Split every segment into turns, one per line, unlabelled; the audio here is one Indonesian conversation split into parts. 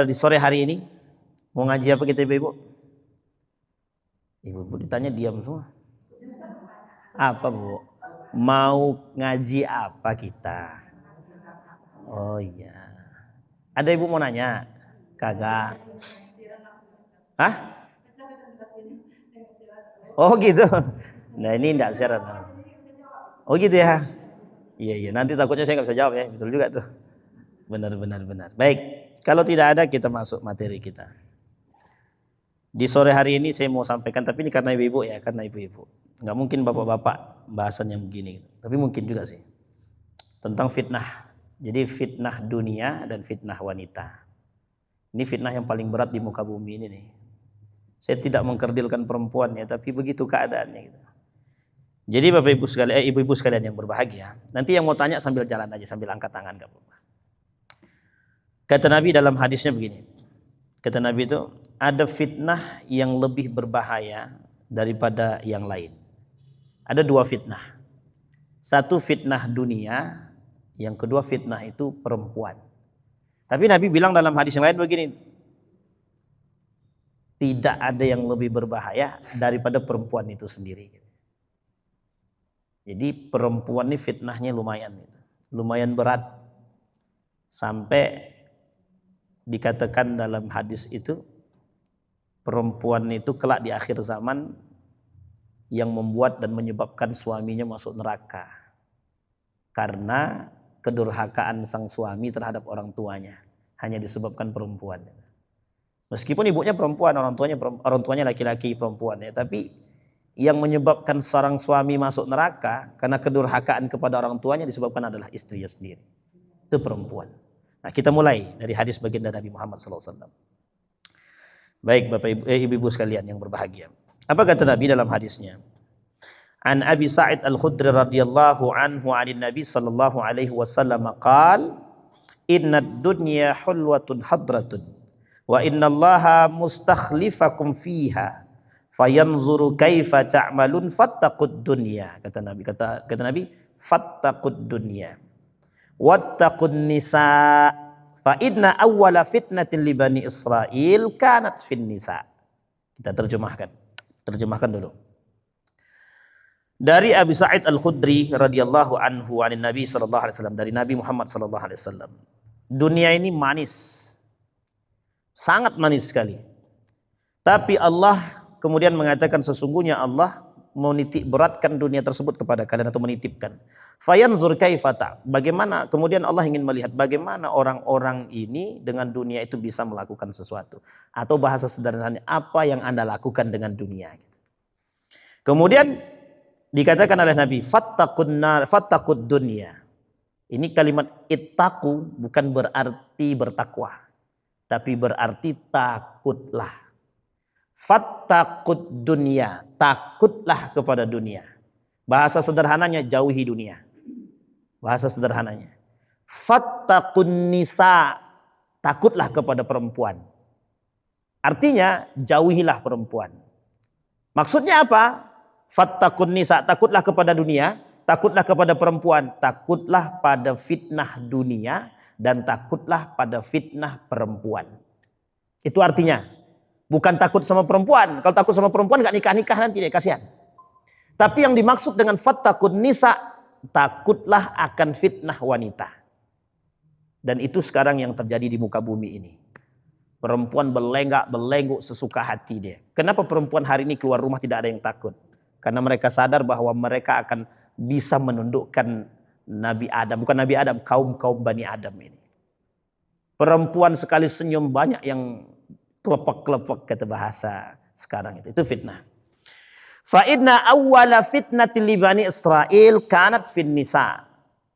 Di sore hari ini mau ngaji apa kita ibu-ibu? Ibu-ibu ditanya diam semua. Apa bu? Mau ngaji apa kita? Oh iya. Ada ibu mau nanya? Kagak. Hah? Oh gitu. Nah ini enggak syarat. Oh gitu ya. Iya iya. Nanti takutnya saya nggak bisa jawab ya. Betul juga tuh. Benar. Baik. Kalau tidak ada kita masuk materi kita. Di sore hari ini saya mau sampaikan, tapi ini karena ibu-ibu ya, karena ibu-ibu. Nggak mungkin bapak-bapak bahasan yang begini, tapi mungkin juga sih. Tentang fitnah. Jadi fitnah dunia dan fitnah wanita. Ini fitnah yang paling berat di muka bumi ini nih. Saya tidak mengkerdilkan perempuan ya, tapi begitu keadaannya gitu. Jadi bapak ibu sekalian, ibu-ibu sekalian yang berbahagia, nanti yang mau tanya sambil jalan aja, sambil angkat tangan gak apa-apa. Kata Nabi dalam hadisnya begini. Kata Nabi itu, ada fitnah yang lebih berbahaya daripada yang lain. Ada dua fitnah. Satu fitnah dunia, yang kedua fitnah itu perempuan. Tapi Nabi bilang dalam hadis yang lain begini, tidak ada yang lebih berbahaya daripada perempuan itu sendiri. Jadi perempuan ini fitnahnya lumayan berat. Sampai dikatakan dalam hadis itu, perempuan itu kelak di akhir zaman yang membuat dan menyebabkan suaminya masuk neraka. Karena kedurhakaan sang suami terhadap orang tuanya. Hanya disebabkan perempuan. Meskipun ibunya perempuan, orang tuanya laki-laki perempuan ya, tapi yang menyebabkan seorang suami masuk neraka karena kedurhakaan kepada orang tuanya disebabkan adalah istrinya sendiri. Itu perempuan. Nah, kita mulai dari hadis baginda Nabi Muhammad SAW. Baik Bapak Ibu sekalian yang berbahagia. Apa kata Nabi dalam hadisnya? An Abi Sa'id Al-Khudri radhiyallahu anhu 'anil Nabi sallallahu alaihi wasallam qaal innad dunya hulwatun hadratun wa innallaha mustakhlifakum fiha fayanzuru kaifa ta'malun fattaqud dunya. Kata Nabi fattaqud dunya wattaqun nisa fa inna awwala fitnatin li bani Israil kanat fin nisa. Kita terjemahkan dulu. Dari Abi Sa'id Al-Khudri radhiyallahu anhu anin Nabi sallallahu alaihi wasallam, dari Nabi Muhammad sallallahu alaihi wasallam. Dunia ini manis. Sangat manis sekali. Tapi Allah kemudian mengatakan sesungguhnya Allah menitik beratkan dunia tersebut kepada kalian atau menitipkan. Fayanzur kaifata. Bagaimana kemudian Allah ingin melihat bagaimana orang-orang ini dengan dunia itu bisa melakukan sesuatu. Atau bahasa sederhananya, apa yang Anda lakukan dengan dunia. Kemudian dikatakan oleh Nabi, fattaqud dunya. Ini kalimat ittaqu bukan berarti bertakwa, tapi berarti takutlah. Fattaqud dunya, takutlah kepada dunia. Bahasa sederhananya jauhi dunia. Bahasa sederhananya. Fattaqun nisa, takutlah kepada perempuan. Artinya jauhilah perempuan. Maksudnya apa? Fattaqun nisa, takutlah kepada dunia, takutlah kepada perempuan, takutlah pada fitnah dunia dan takutlah pada fitnah perempuan. Itu artinya. Bukan takut sama perempuan. Kalau takut sama perempuan nggak nikah-nikah nanti deh, kasihan. Tapi yang dimaksud dengan fattaqun nisa, takutlah akan fitnah wanita. Dan itu sekarang yang terjadi di muka bumi ini. Perempuan berlenggak-belengguk sesuka hati dia. Kenapa perempuan hari ini keluar rumah tidak ada yang takut? Karena mereka sadar bahwa mereka akan bisa menundukkan Nabi Adam. Bukan Nabi Adam, kaum Bani Adam ini. Perempuan sekali senyum banyak yang kelepek-kelepek kata bahasa sekarang itu. Itu fitnah. Fa inna awwala fitnati li Bani Israil kanat fin nisa.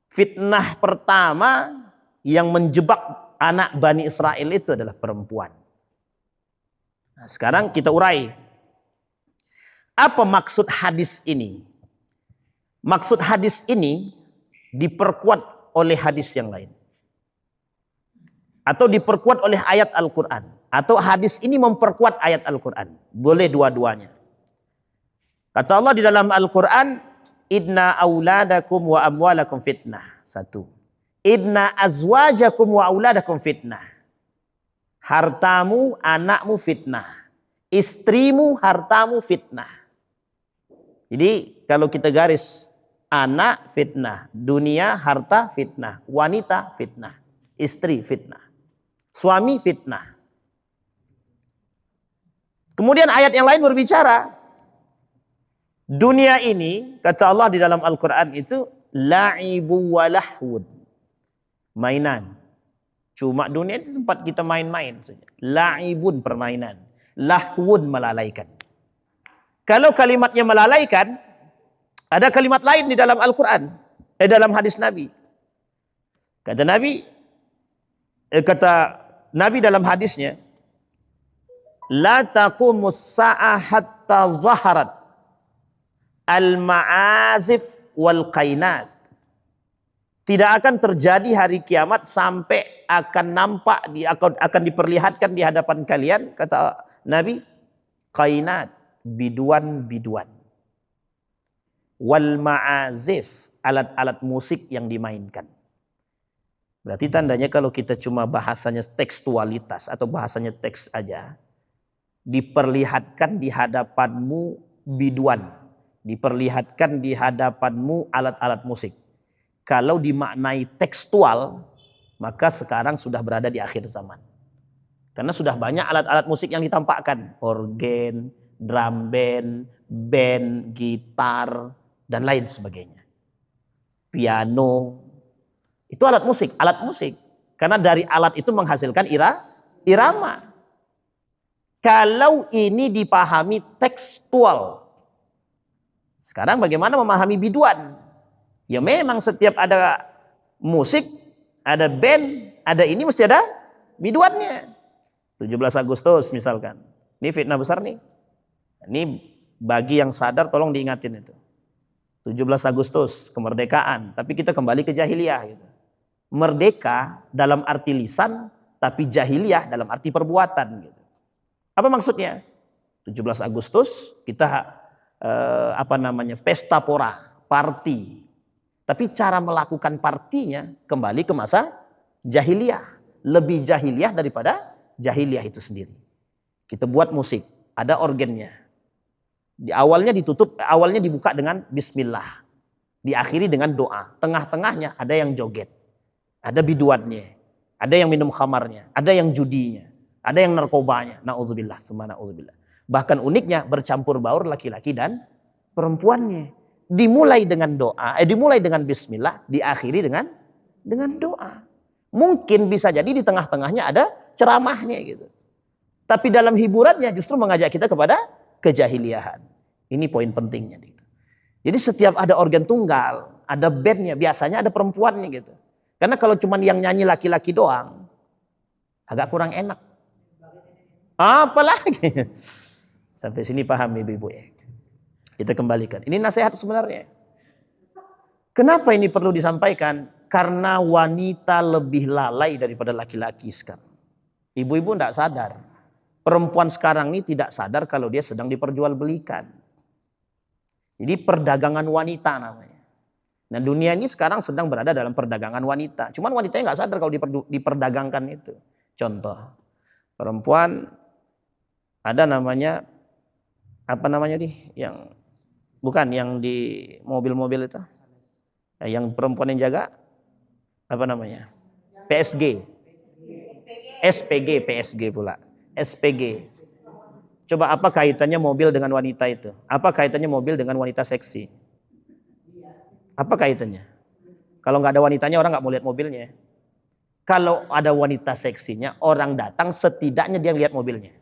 Fitnah pertama yang menjebak anak Bani Israel itu adalah perempuan. Nah, sekarang kita urai. Apa maksud hadis ini? Maksud hadis ini diperkuat oleh hadis yang lain. Atau diperkuat oleh ayat Al-Quran. Atau hadis ini memperkuat ayat Al-Quran. Boleh dua-duanya. Kata Allah di dalam Al-Quran, Inna auladakum wa amwalakum fitnah. Satu. Inna azwajakum wa auladakum fitnah. Hartamu, anakmu fitnah. Istrimu, hartamu fitnah. Jadi kalau kita garis, anak fitnah, dunia, harta fitnah, wanita fitnah, istri fitnah, suami fitnah. Kemudian ayat yang lain berbicara, dunia ini, kata Allah di dalam Al-Quran itu, la'ibu wa lahwun. Mainan. Cuma dunia itu tempat kita main-main saja. La'ibun permainan. Lahwun melalaikan. Kalau kalimatnya melalaikan, ada kalimat lain di dalam Al-Quran. Dalam hadis Nabi. Kata Nabi dalam hadisnya, la taqumus sa'ah hatta zaharat al-ma'azif wal qainat. Tidak akan terjadi hari kiamat sampai akan nampak, akan diperlihatkan di hadapan kalian, kata Nabi, qainat, biduan-biduan. Wal ma'azif, alat-alat musik yang dimainkan. Berarti tandanya kalau kita cuma bahasanya tekstualitas atau bahasanya teks aja, diperlihatkan di hadapanmu biduan, diperlihatkan di hadapanmu alat-alat musik. Kalau dimaknai tekstual, maka sekarang sudah berada di akhir zaman. Karena sudah banyak alat-alat musik yang ditampakkan. Organ, drum band, gitar, dan lain sebagainya. Piano, itu alat musik. Karena dari alat itu menghasilkan irama. Kalau ini dipahami tekstual. Sekarang bagaimana memahami biduan? Ya memang setiap ada musik, ada band, ada ini mesti ada biduannya. 17 Agustus misalkan. Ini fitnah besar nih. Ini bagi yang sadar tolong diingatin itu. 17 Agustus kemerdekaan, tapi kita kembali ke jahiliyah gitu. Merdeka dalam arti lisan, tapi jahiliyah dalam arti perbuatan gitu. Apa maksudnya? 17 Agustus kita pesta pora, party. Tapi cara melakukan partinya kembali ke masa jahiliyah. Lebih jahiliyah daripada jahiliyah itu sendiri. Kita buat musik, ada organnya. Awalnya dibuka dengan bismillah. Diakhiri dengan doa. Tengah-tengahnya ada yang joget. Ada biduannya. Ada yang minum khamarnya. Ada yang judinya. Ada yang narkobanya. Na'udzubillah. Bahkan uniknya bercampur baur laki-laki dan perempuannya. Dimulai dengan doa, dimulai dengan bismillah, diakhiri dengan doa. Mungkin bisa jadi di tengah-tengahnya ada ceramahnya gitu. Tapi dalam hiburannya justru mengajak kita kepada kejahiliahan. Ini poin pentingnya gitu. Jadi setiap ada organ tunggal, ada bandnya, biasanya ada perempuannya gitu. Karena kalau cuma yang nyanyi laki-laki doang, agak kurang enak. Apalagi. Sampai sini paham ibu-ibu ya. Kita kembalikan. Ini nasihat sebenarnya. Kenapa ini perlu disampaikan? Karena wanita lebih lalai daripada laki-laki sekarang. Ibu-ibu tidak sadar. Perempuan sekarang ini tidak sadar kalau dia sedang diperjualbelikan. Jadi perdagangan wanita namanya. Nah dunia ini sekarang sedang berada dalam perdagangan wanita. Cuman wanitanya nggak sadar kalau diperdagangkan itu. Contoh. Perempuan ada namanya yang bukan yang di mobil-mobil itu. Yang perempuan yang jaga apa namanya? PSG. PSG pula. SPG. Coba apa kaitannya mobil dengan wanita itu? Apa kaitannya mobil dengan wanita seksi? Apa kaitannya? Kalau nggak ada wanitanya orang nggak mau lihat mobilnya. Kalau ada wanita seksinya, orang datang setidaknya dia lihat mobilnya.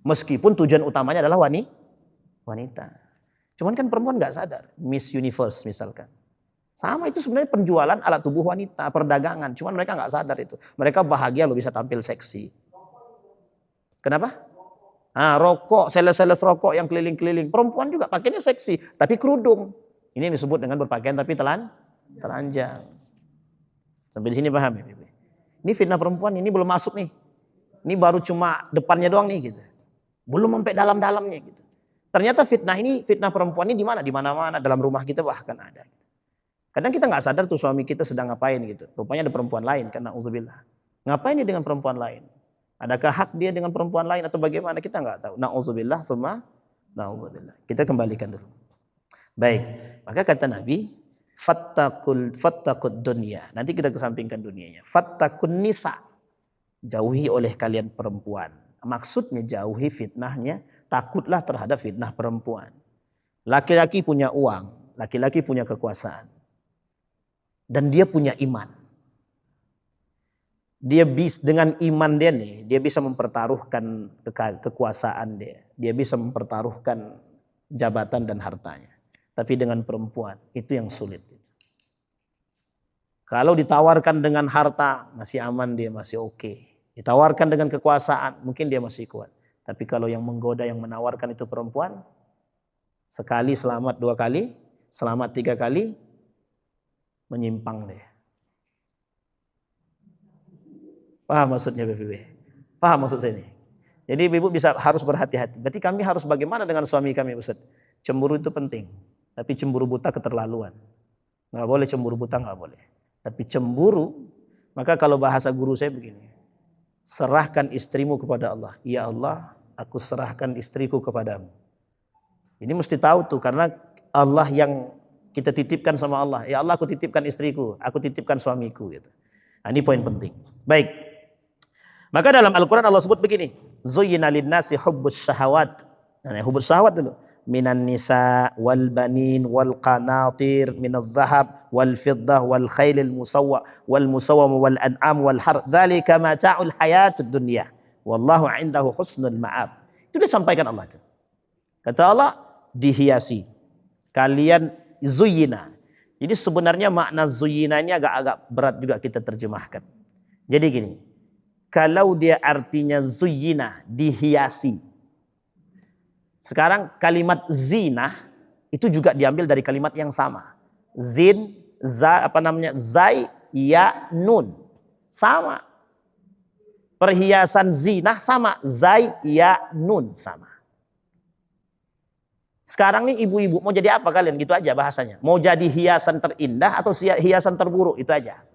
Meskipun tujuan utamanya adalah wanita. Cuman kan perempuan nggak sadar. Miss Universe misalkan. Sama itu sebenarnya penjualan alat tubuh wanita, perdagangan. Cuman mereka nggak sadar itu. Mereka bahagia lo bisa tampil seksi. Kenapa? Rokok, sales-sales rokok yang keliling-keliling. Perempuan juga pakainya seksi, tapi kerudung. Ini disebut dengan berpakaian tapi telanjang. Sampai di sini paham ya? Ini fitnah perempuan, ini belum masuk nih. Ini baru cuma depannya doang nih gitu. Belum sampai dalam-dalamnya gitu. Ternyata fitnah perempuan ini di mana? Di mana-mana dalam rumah kita bahkan ada. Kadang kita nggak sadar tuh suami kita sedang ngapain gitu. Rupanya ada perempuan lain karena na'udzubillah. Ngapain dia dengan perempuan lain? Adakah hak dia dengan perempuan lain atau bagaimana? Kita nggak tahu. Na'udzubillah, tsumma na'udzubillah. Kita kembalikan dulu. Baik, maka kata Nabi, fattaqud dunya. Nanti kita kesampingkan dunianya. Fattaqun nisa. Jauhi oleh kalian perempuan. Maksudnya jauhi fitnahnya, takutlah terhadap fitnah perempuan. Laki-laki punya uang, laki-laki punya kekuasaan. Dan dia punya iman. Dengan iman dia nih, dia bisa mempertaruhkan kekuasaan dia. Dia bisa mempertaruhkan jabatan dan hartanya. Tapi dengan perempuan, itu yang sulit. Kalau ditawarkan dengan harta, masih aman dia, masih oke. Ditawarkan dengan kekuasaan, mungkin dia masih kuat. Tapi kalau yang menggoda, yang menawarkan itu perempuan, sekali selamat 2 kali, selamat 3 kali, menyimpang dia. Paham maksudnya BPB? Paham maksud saya ini? Jadi ibu harus berhati-hati. Berarti kami harus bagaimana dengan suami kami, Ustaz? Cemburu itu penting. Tapi cemburu buta keterlaluan. Nggak boleh cemburu buta, nggak boleh. Tapi cemburu, maka kalau bahasa guru saya begini. Serahkan istrimu kepada Allah. Ya Allah, aku serahkan istriku kepadamu. Ini mesti tahu tuh, karena Allah yang kita titipkan sama Allah. Ya Allah, aku titipkan istriku, aku titipkan suamiku. Gitu. Nah, ini poin penting. Baik. Maka dalam Al-Quran Allah sebut begini. Zuyyina linnasi hubbus syahawat. Nah, hubbus syahawat dulu. Minan nisa wal banin wal qanatir minaz zahab wal fiddah wal khailil musawwa wal musawwam wal an'am wal har. Dzalika mata'ul hayatud dunya. Wallahu 'indahu husnul ma'ab. Itu disampaikan Allah. Kata Allah, dihiasi. Kalian zuyyina. Jadi sebenarnya makna zuyyina ini agak berat juga kita terjemahkan. Jadi gini. Kalau dia artinya zuyyina, dihiasi. Sekarang kalimat zina itu juga diambil dari kalimat yang sama. Zai, ya, nun. Sama. Perhiasan zina sama. Zai, ya, nun sama. Sekarang nih ibu-ibu mau jadi apa kalian? Gitu aja bahasanya. Mau jadi hiasan terindah atau hiasan terburuk? Itu aja.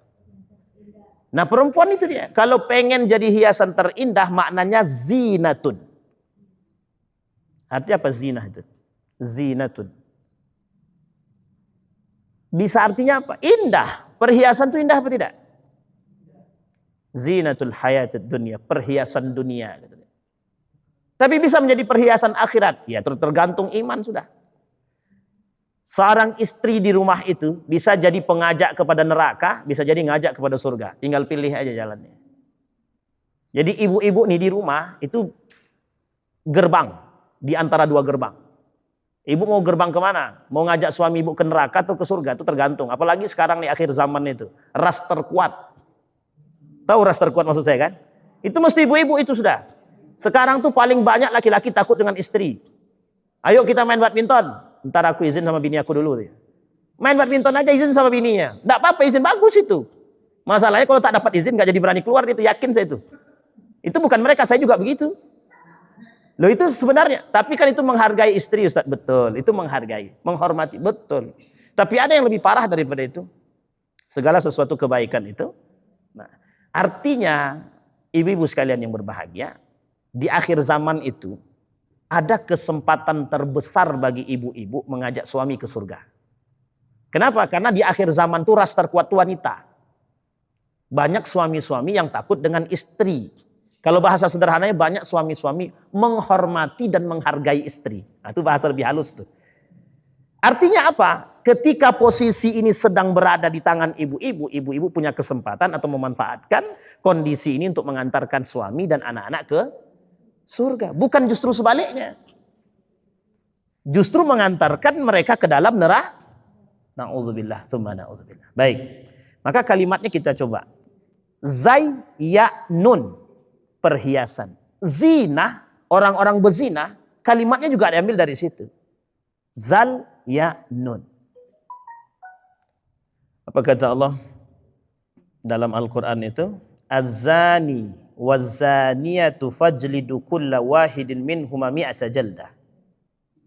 Nah perempuan itu dia. Kalau pengen jadi hiasan terindah maknanya zinatun. Artinya apa zina itu? Zinatun. Bisa artinya apa? Indah. Perhiasan itu indah apa tidak? Zinatul hayatid dunia. Perhiasan dunia. Tapi bisa menjadi perhiasan akhirat. Ya tergantung iman sudah. Seorang istri di rumah itu bisa jadi pengajak kepada neraka, bisa jadi ngajak kepada surga. Tinggal pilih aja jalannya. Jadi ibu-ibu nih di rumah itu gerbang di antara 2 gerbang. Ibu mau gerbang kemana? Mau ngajak suami ibu ke neraka atau ke surga? Itu tergantung. Apalagi sekarang nih akhir zaman itu. Ras terkuat. Tahu ras terkuat maksud saya kan? Itu mesti ibu-ibu itu sudah. Sekarang tuh paling banyak laki-laki takut dengan istri. Ayo kita main badminton. Ntar aku izin sama bini aku dulu. Main badminton aja izin sama bininya. Nggak apa-apa, izin bagus itu. Masalahnya kalau tak dapat izin nggak jadi berani keluar, itu yakin saya itu. Itu bukan mereka, saya juga begitu. Loh itu sebenarnya. Tapi kan itu menghargai istri Ustaz. Betul, itu menghargai. Menghormati, betul. Tapi ada yang lebih parah daripada itu. Segala sesuatu kebaikan itu. Nah, artinya ibu-ibu sekalian yang berbahagia. Di akhir zaman itu. Ada kesempatan terbesar bagi ibu-ibu mengajak suami ke surga. Kenapa? Karena di akhir zaman itu ras terkuat wanita. Banyak suami-suami yang takut dengan istri. Kalau bahasa sederhananya banyak suami-suami menghormati dan menghargai istri. Nah, itu bahasa lebih halus tuh. Artinya apa? Ketika posisi ini sedang berada di tangan ibu-ibu, ibu-ibu punya kesempatan atau memanfaatkan kondisi ini untuk mengantarkan suami dan anak-anak ke surga. Bukan justru sebaliknya. Justru mengantarkan mereka ke dalam neraka. Na'udzubillah, tsumma na'udzubillah. Baik. Maka kalimatnya kita coba. Zai, ya, nun. Perhiasan. Zina, orang-orang bezina, kalimatnya juga diambil dari situ. Zal, ya, nun. Apa kata Allah dalam Al-Quran itu? Az-zani waz-zaniyatu fajlidu kulla wahidin minhuma mi'ata jaldah.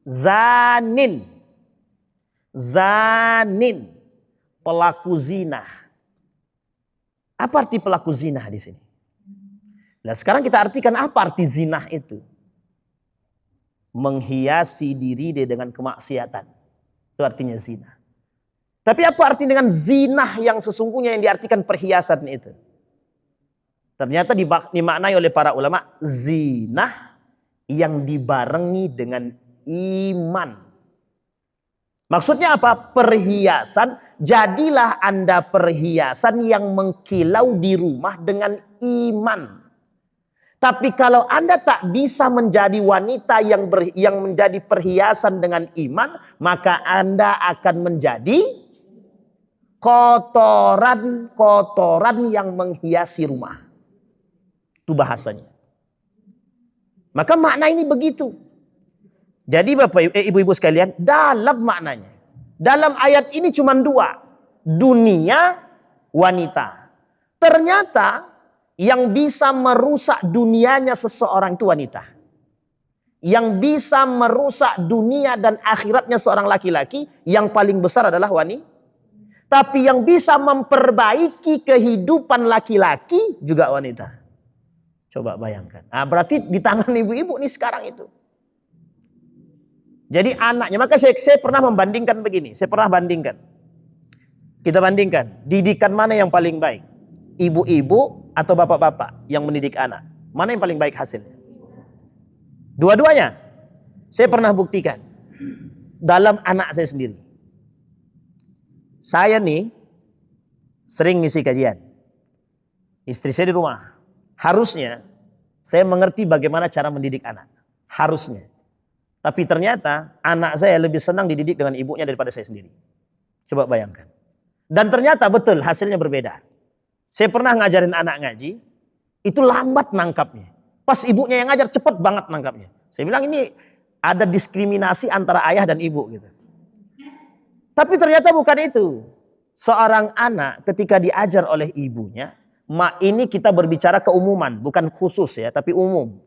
Zanin. Zanin. Pelaku zina. Apa arti pelaku zina di sini? Nah, sekarang kita artikan apa arti zina itu? Menghiasi diri dia dengan kemaksiatan. Itu artinya zina. Tapi apa arti dengan zina yang sesungguhnya yang diartikan perhiasan itu? Ternyata dimaknai oleh para ulama zina yang dibarengi dengan iman. Maksudnya apa? Perhiasan. Jadilah Anda perhiasan yang mengkilau di rumah dengan iman. Tapi kalau Anda tak bisa menjadi wanita yang menjadi perhiasan dengan iman, maka Anda akan menjadi kotoran yang menghiasi rumah. Itu bahasanya. Maka makna ini begitu. Jadi Bapak Ibu-ibu sekalian, dalam maknanya, dalam ayat ini cuma dua. Dunia, wanita. Ternyata yang bisa merusak dunianya seseorang itu wanita. Yang bisa merusak dunia dan akhiratnya seorang laki-laki, yang paling besar adalah wanita. Tapi yang bisa memperbaiki kehidupan laki-laki juga wanita. Coba bayangkan. Nah, berarti di tangan ibu-ibu nih sekarang itu. Jadi anaknya, maka saya pernah membandingkan begini. Saya pernah bandingkan. Kita bandingkan, didikan mana yang paling baik? Ibu-ibu atau bapak-bapak yang mendidik anak? Mana yang paling baik hasilnya? Dua-duanya. Saya pernah buktikan. Dalam anak saya sendiri. Saya nih sering ngisi kajian. Istri saya di rumah. Harusnya saya mengerti bagaimana cara mendidik anak. Harusnya. Tapi ternyata anak saya lebih senang dididik dengan ibunya daripada saya sendiri. Coba bayangkan. Dan ternyata betul hasilnya berbeda. Saya pernah ngajarin anak ngaji. Itu lambat nangkapnya. Pas ibunya yang ngajar cepat banget nangkapnya. Saya bilang ini ada diskriminasi antara ayah dan ibu gitu. Tapi ternyata bukan itu. Seorang anak ketika diajar oleh ibunya, ini kita berbicara keumuman, bukan khusus ya, tapi umum.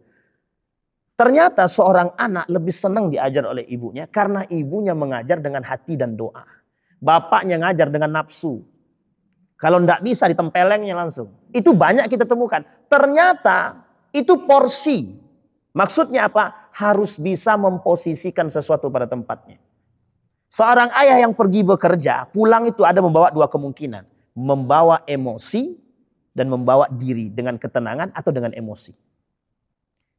Ternyata seorang anak lebih senang diajar oleh ibunya karena ibunya mengajar dengan hati dan doa. Bapaknya ngajar dengan nafsu. Kalau tidak bisa ditempelengnya langsung. Itu banyak kita temukan. Ternyata itu porsi. Maksudnya apa? Harus bisa memposisikan sesuatu pada tempatnya. Seorang ayah yang pergi bekerja, pulang itu ada membawa dua kemungkinan. Membawa emosi dan membawa diri dengan ketenangan atau dengan emosi.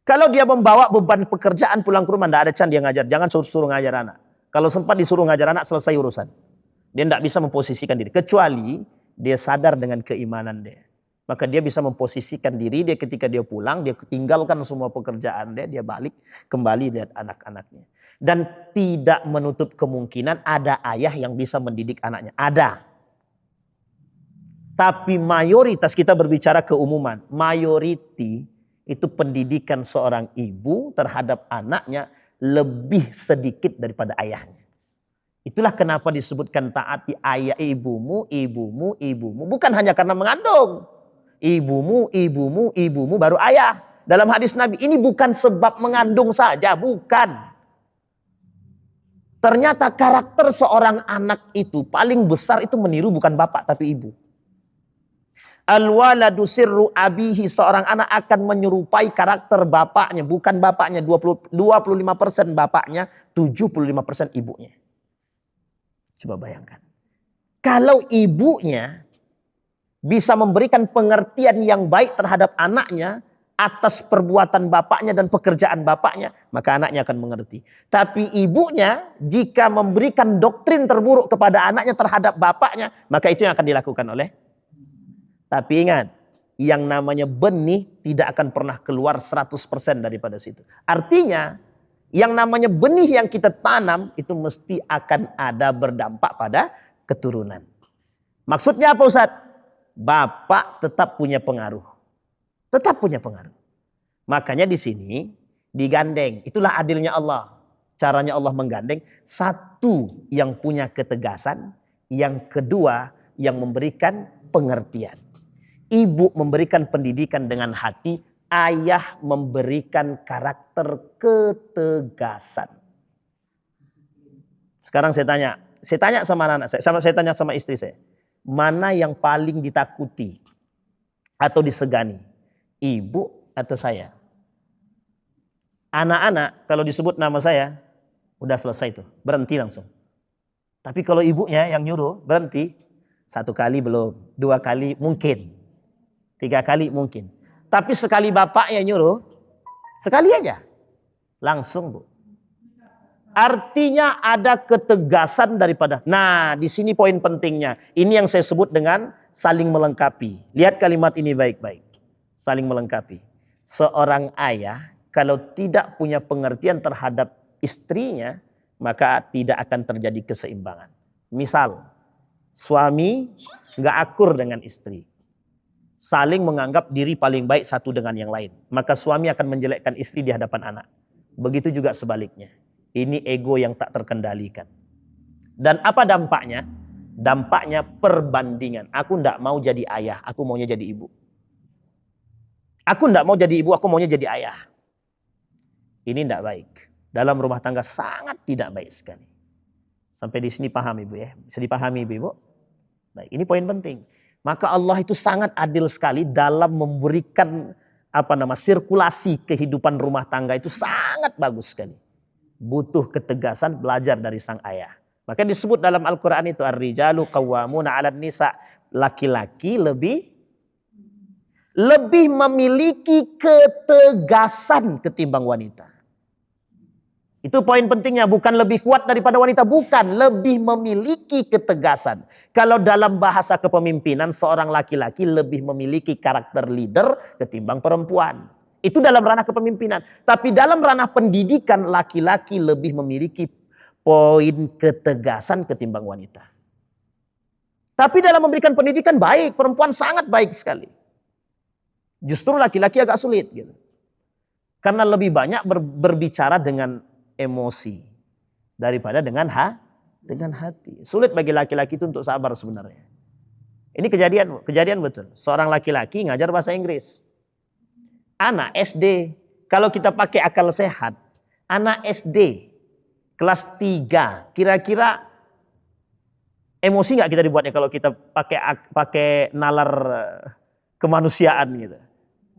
Kalau dia membawa beban pekerjaan pulang ke rumah, tidak ada can dia ngajar. Jangan suruh ngajar anak. Kalau sempat disuruh ngajar anak, selesai urusan. Dia tidak bisa memposisikan diri. Kecuali dia sadar dengan keimanan dia. Maka dia bisa memposisikan diri dia ketika dia pulang, dia tinggalkan semua pekerjaan dia balik, kembali lihat anak-anaknya. Dan tidak menutup kemungkinan ada ayah yang bisa mendidik anaknya. Ada. Tapi mayoritas, kita berbicara keumuman. Mayoriti itu pendidikan seorang ibu terhadap anaknya lebih sedikit daripada ayahnya. Itulah kenapa disebutkan taati ayah ibumu, ibumu, ibumu. Bukan hanya karena mengandung. Ibumu, ibumu, ibumu baru ayah. Dalam hadis Nabi ini bukan sebab mengandung saja, bukan. Ternyata karakter seorang anak itu paling besar itu meniru bukan bapak tapi ibu. Al-waladu sirru abihi, seorang anak akan menyerupai karakter bapaknya, bukan bapaknya 25% bapaknya, 75% ibunya. Coba bayangkan. Kalau ibunya bisa memberikan pengertian yang baik terhadap anaknya atas perbuatan bapaknya dan pekerjaan bapaknya, maka anaknya akan mengerti. Tapi ibunya jika memberikan doktrin terburuk kepada anaknya terhadap bapaknya, maka itu yang akan dilakukan oleh. Tapi ingat, yang namanya benih tidak akan pernah keluar 100% daripada situ. Artinya, yang namanya benih yang kita tanam itu mesti akan ada berdampak pada keturunan. Maksudnya apa Ustaz? Bapak tetap punya pengaruh. Tetap punya pengaruh. Makanya di sini digandeng. Itulah adilnya Allah. Caranya Allah menggandeng. Satu yang punya ketegasan. Yang kedua yang memberikan pengertian. Ibu memberikan pendidikan dengan hati. Ayah memberikan karakter ketegasan. Sekarang saya tanya sama anak saya. Saya tanya sama istri saya. Mana yang paling ditakuti atau disegani? Ibu atau saya? Anak-anak kalau disebut nama saya, udah selesai tuh, berhenti langsung. Tapi kalau ibunya yang nyuruh, berhenti. 1 kali belum, 2 kali mungkin, 3 kali mungkin. Tapi sekali bapaknya nyuruh, sekali aja, langsung Bu. Artinya ada ketegasan daripada. Nah, di sini poin pentingnya. Ini yang saya sebut dengan saling melengkapi. Lihat kalimat ini baik-baik. Saling melengkapi. Seorang ayah kalau tidak punya pengertian terhadap istrinya, maka tidak akan terjadi keseimbangan. Misal, suami nggak akur dengan istri, saling menganggap diri paling baik satu dengan yang lain, maka suami akan menjelekkan istri di hadapan anak. Begitu juga sebaliknya. Ini ego yang tak terkendalikan. Dan apa dampaknya? Dampaknya perbandingan. Aku nggak mau jadi ayah, aku maunya jadi ibu. Aku nggak mau jadi ibu, aku maunya jadi ayah. Ini nggak baik. Dalam rumah tangga sangat tidak baik sekali. Sampai di sini paham Ibu ya? Bisa dipahami Ibu? Baik, ini poin penting. Maka Allah itu sangat adil sekali dalam memberikan sirkulasi kehidupan rumah tangga itu sangat bagus sekali. Butuh ketegasan, belajar dari sang ayah. Maka disebut dalam Al-Quran itu ar-rijalu qawwamuna 'alan nisa, laki-laki lebih memiliki ketegasan ketimbang wanita. Itu poin pentingnya, bukan lebih kuat daripada wanita, bukan, lebih memiliki ketegasan. Kalau dalam bahasa kepemimpinan, seorang laki-laki lebih memiliki karakter leader ketimbang perempuan. Itu dalam ranah kepemimpinan. Tapi dalam ranah pendidikan, laki-laki lebih memiliki poin ketegasan ketimbang wanita. Tapi dalam memberikan pendidikan baik, perempuan sangat baik sekali. Justru laki-laki agak sulit gitu. Karena lebih banyak berbicara dengan emosi daripada dengan hati. Sulit bagi laki-laki itu untuk sabar sebenarnya. Ini kejadian betul. Seorang laki-laki ngajar bahasa Inggris. Anak SD, kalau kita pakai akal sehat, anak SD kelas 3, kira-kira emosi nggak kita dibuatnya kalau kita pakai nalar kemanusiaan gitu.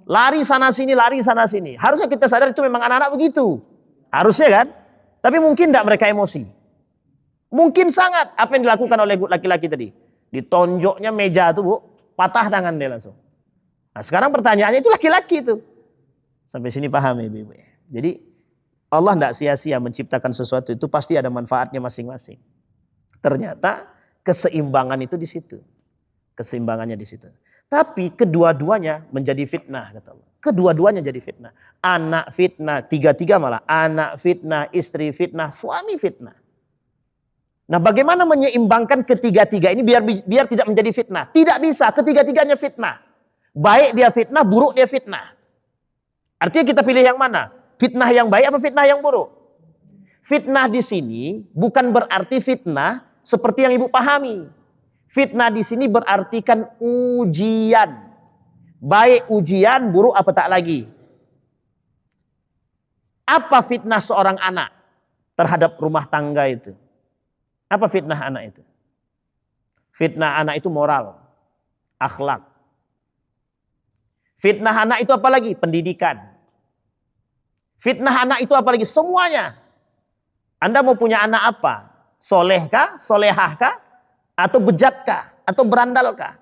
Lari sana sini, lari sana sini. Harusnya kita sadar itu memang anak-anak begitu. Harusnya kan? Tapi mungkin tidak mereka emosi. Mungkin sangat. Apa yang dilakukan oleh laki-laki tadi? Ditonjoknya meja tuh Bu, patah tangan dia langsung. Nah sekarang pertanyaannya itu laki-laki itu. Sampai sini paham ya Ibu. Jadi Allah tidak sia-sia menciptakan sesuatu itu pasti ada manfaatnya masing-masing. Ternyata keseimbangan itu di situ. Keseimbangannya di situ. Tapi kedua-duanya menjadi fitnah kata Allah. Kedua-duanya jadi fitnah. Anak fitnah, tiga-tiga malah. Anak fitnah, istri fitnah, suami fitnah. Nah bagaimana menyeimbangkan ketiga-tiga ini biar tidak menjadi fitnah? Tidak bisa, ketiga-tiganya fitnah. Baik dia fitnah, buruk dia fitnah. Artinya kita pilih yang mana? Fitnah yang baik apa fitnah yang buruk? Fitnah di sini bukan berarti fitnah seperti yang Ibu pahami. Fitnah di sini berartikan ujian. Baik ujian, buruk apa tak lagi. Apa fitnah seorang anak terhadap rumah tangga itu? Apa fitnah anak itu? Fitnah anak itu moral, akhlak. Fitnah anak itu apa lagi? Pendidikan. Fitnah anak itu apa lagi? Semuanya. Anda mau punya anak apa? Soleh kah? Solehah kah? Atau bejat kah? Atau berandal kah?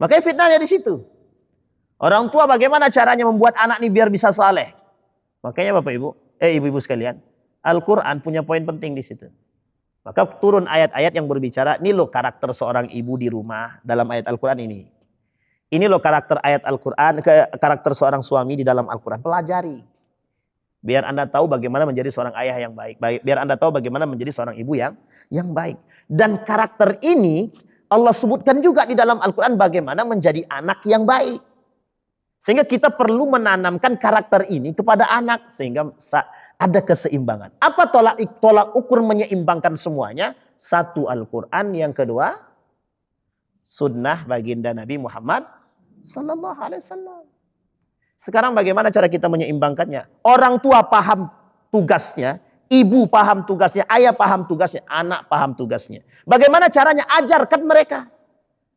Makanya fitnahnya di situ. Orang tua bagaimana caranya membuat anak ini biar bisa saleh? Makanya Bapak Ibu, ibu-ibu sekalian, Al-Quran punya poin penting di situ. Maka turun ayat-ayat yang berbicara, ini loh karakter seorang ibu di rumah dalam ayat Al-Quran ini. Ini loh karakter ayat Al-Quran, karakter seorang suami di dalam Al-Quran. Pelajari. Biar Anda tahu bagaimana menjadi seorang ayah yang baik. Biar Anda tahu bagaimana menjadi seorang ibu yang baik. Dan karakter ini Allah sebutkan juga di dalam Al-Quran bagaimana menjadi anak yang baik. Sehingga kita perlu menanamkan karakter ini kepada anak. Sehingga ada keseimbangan. Apa tolak ukur menyeimbangkan semuanya? Satu Al-Quran, yang kedua sunnah baginda Nabi Muhammad Sallallahu Alaihi Wasallam. Sekarang bagaimana cara kita menyeimbangkannya? Orang tua paham tugasnya, ibu paham tugasnya, ayah paham tugasnya, anak paham tugasnya. Bagaimana caranya? Ajarkan mereka.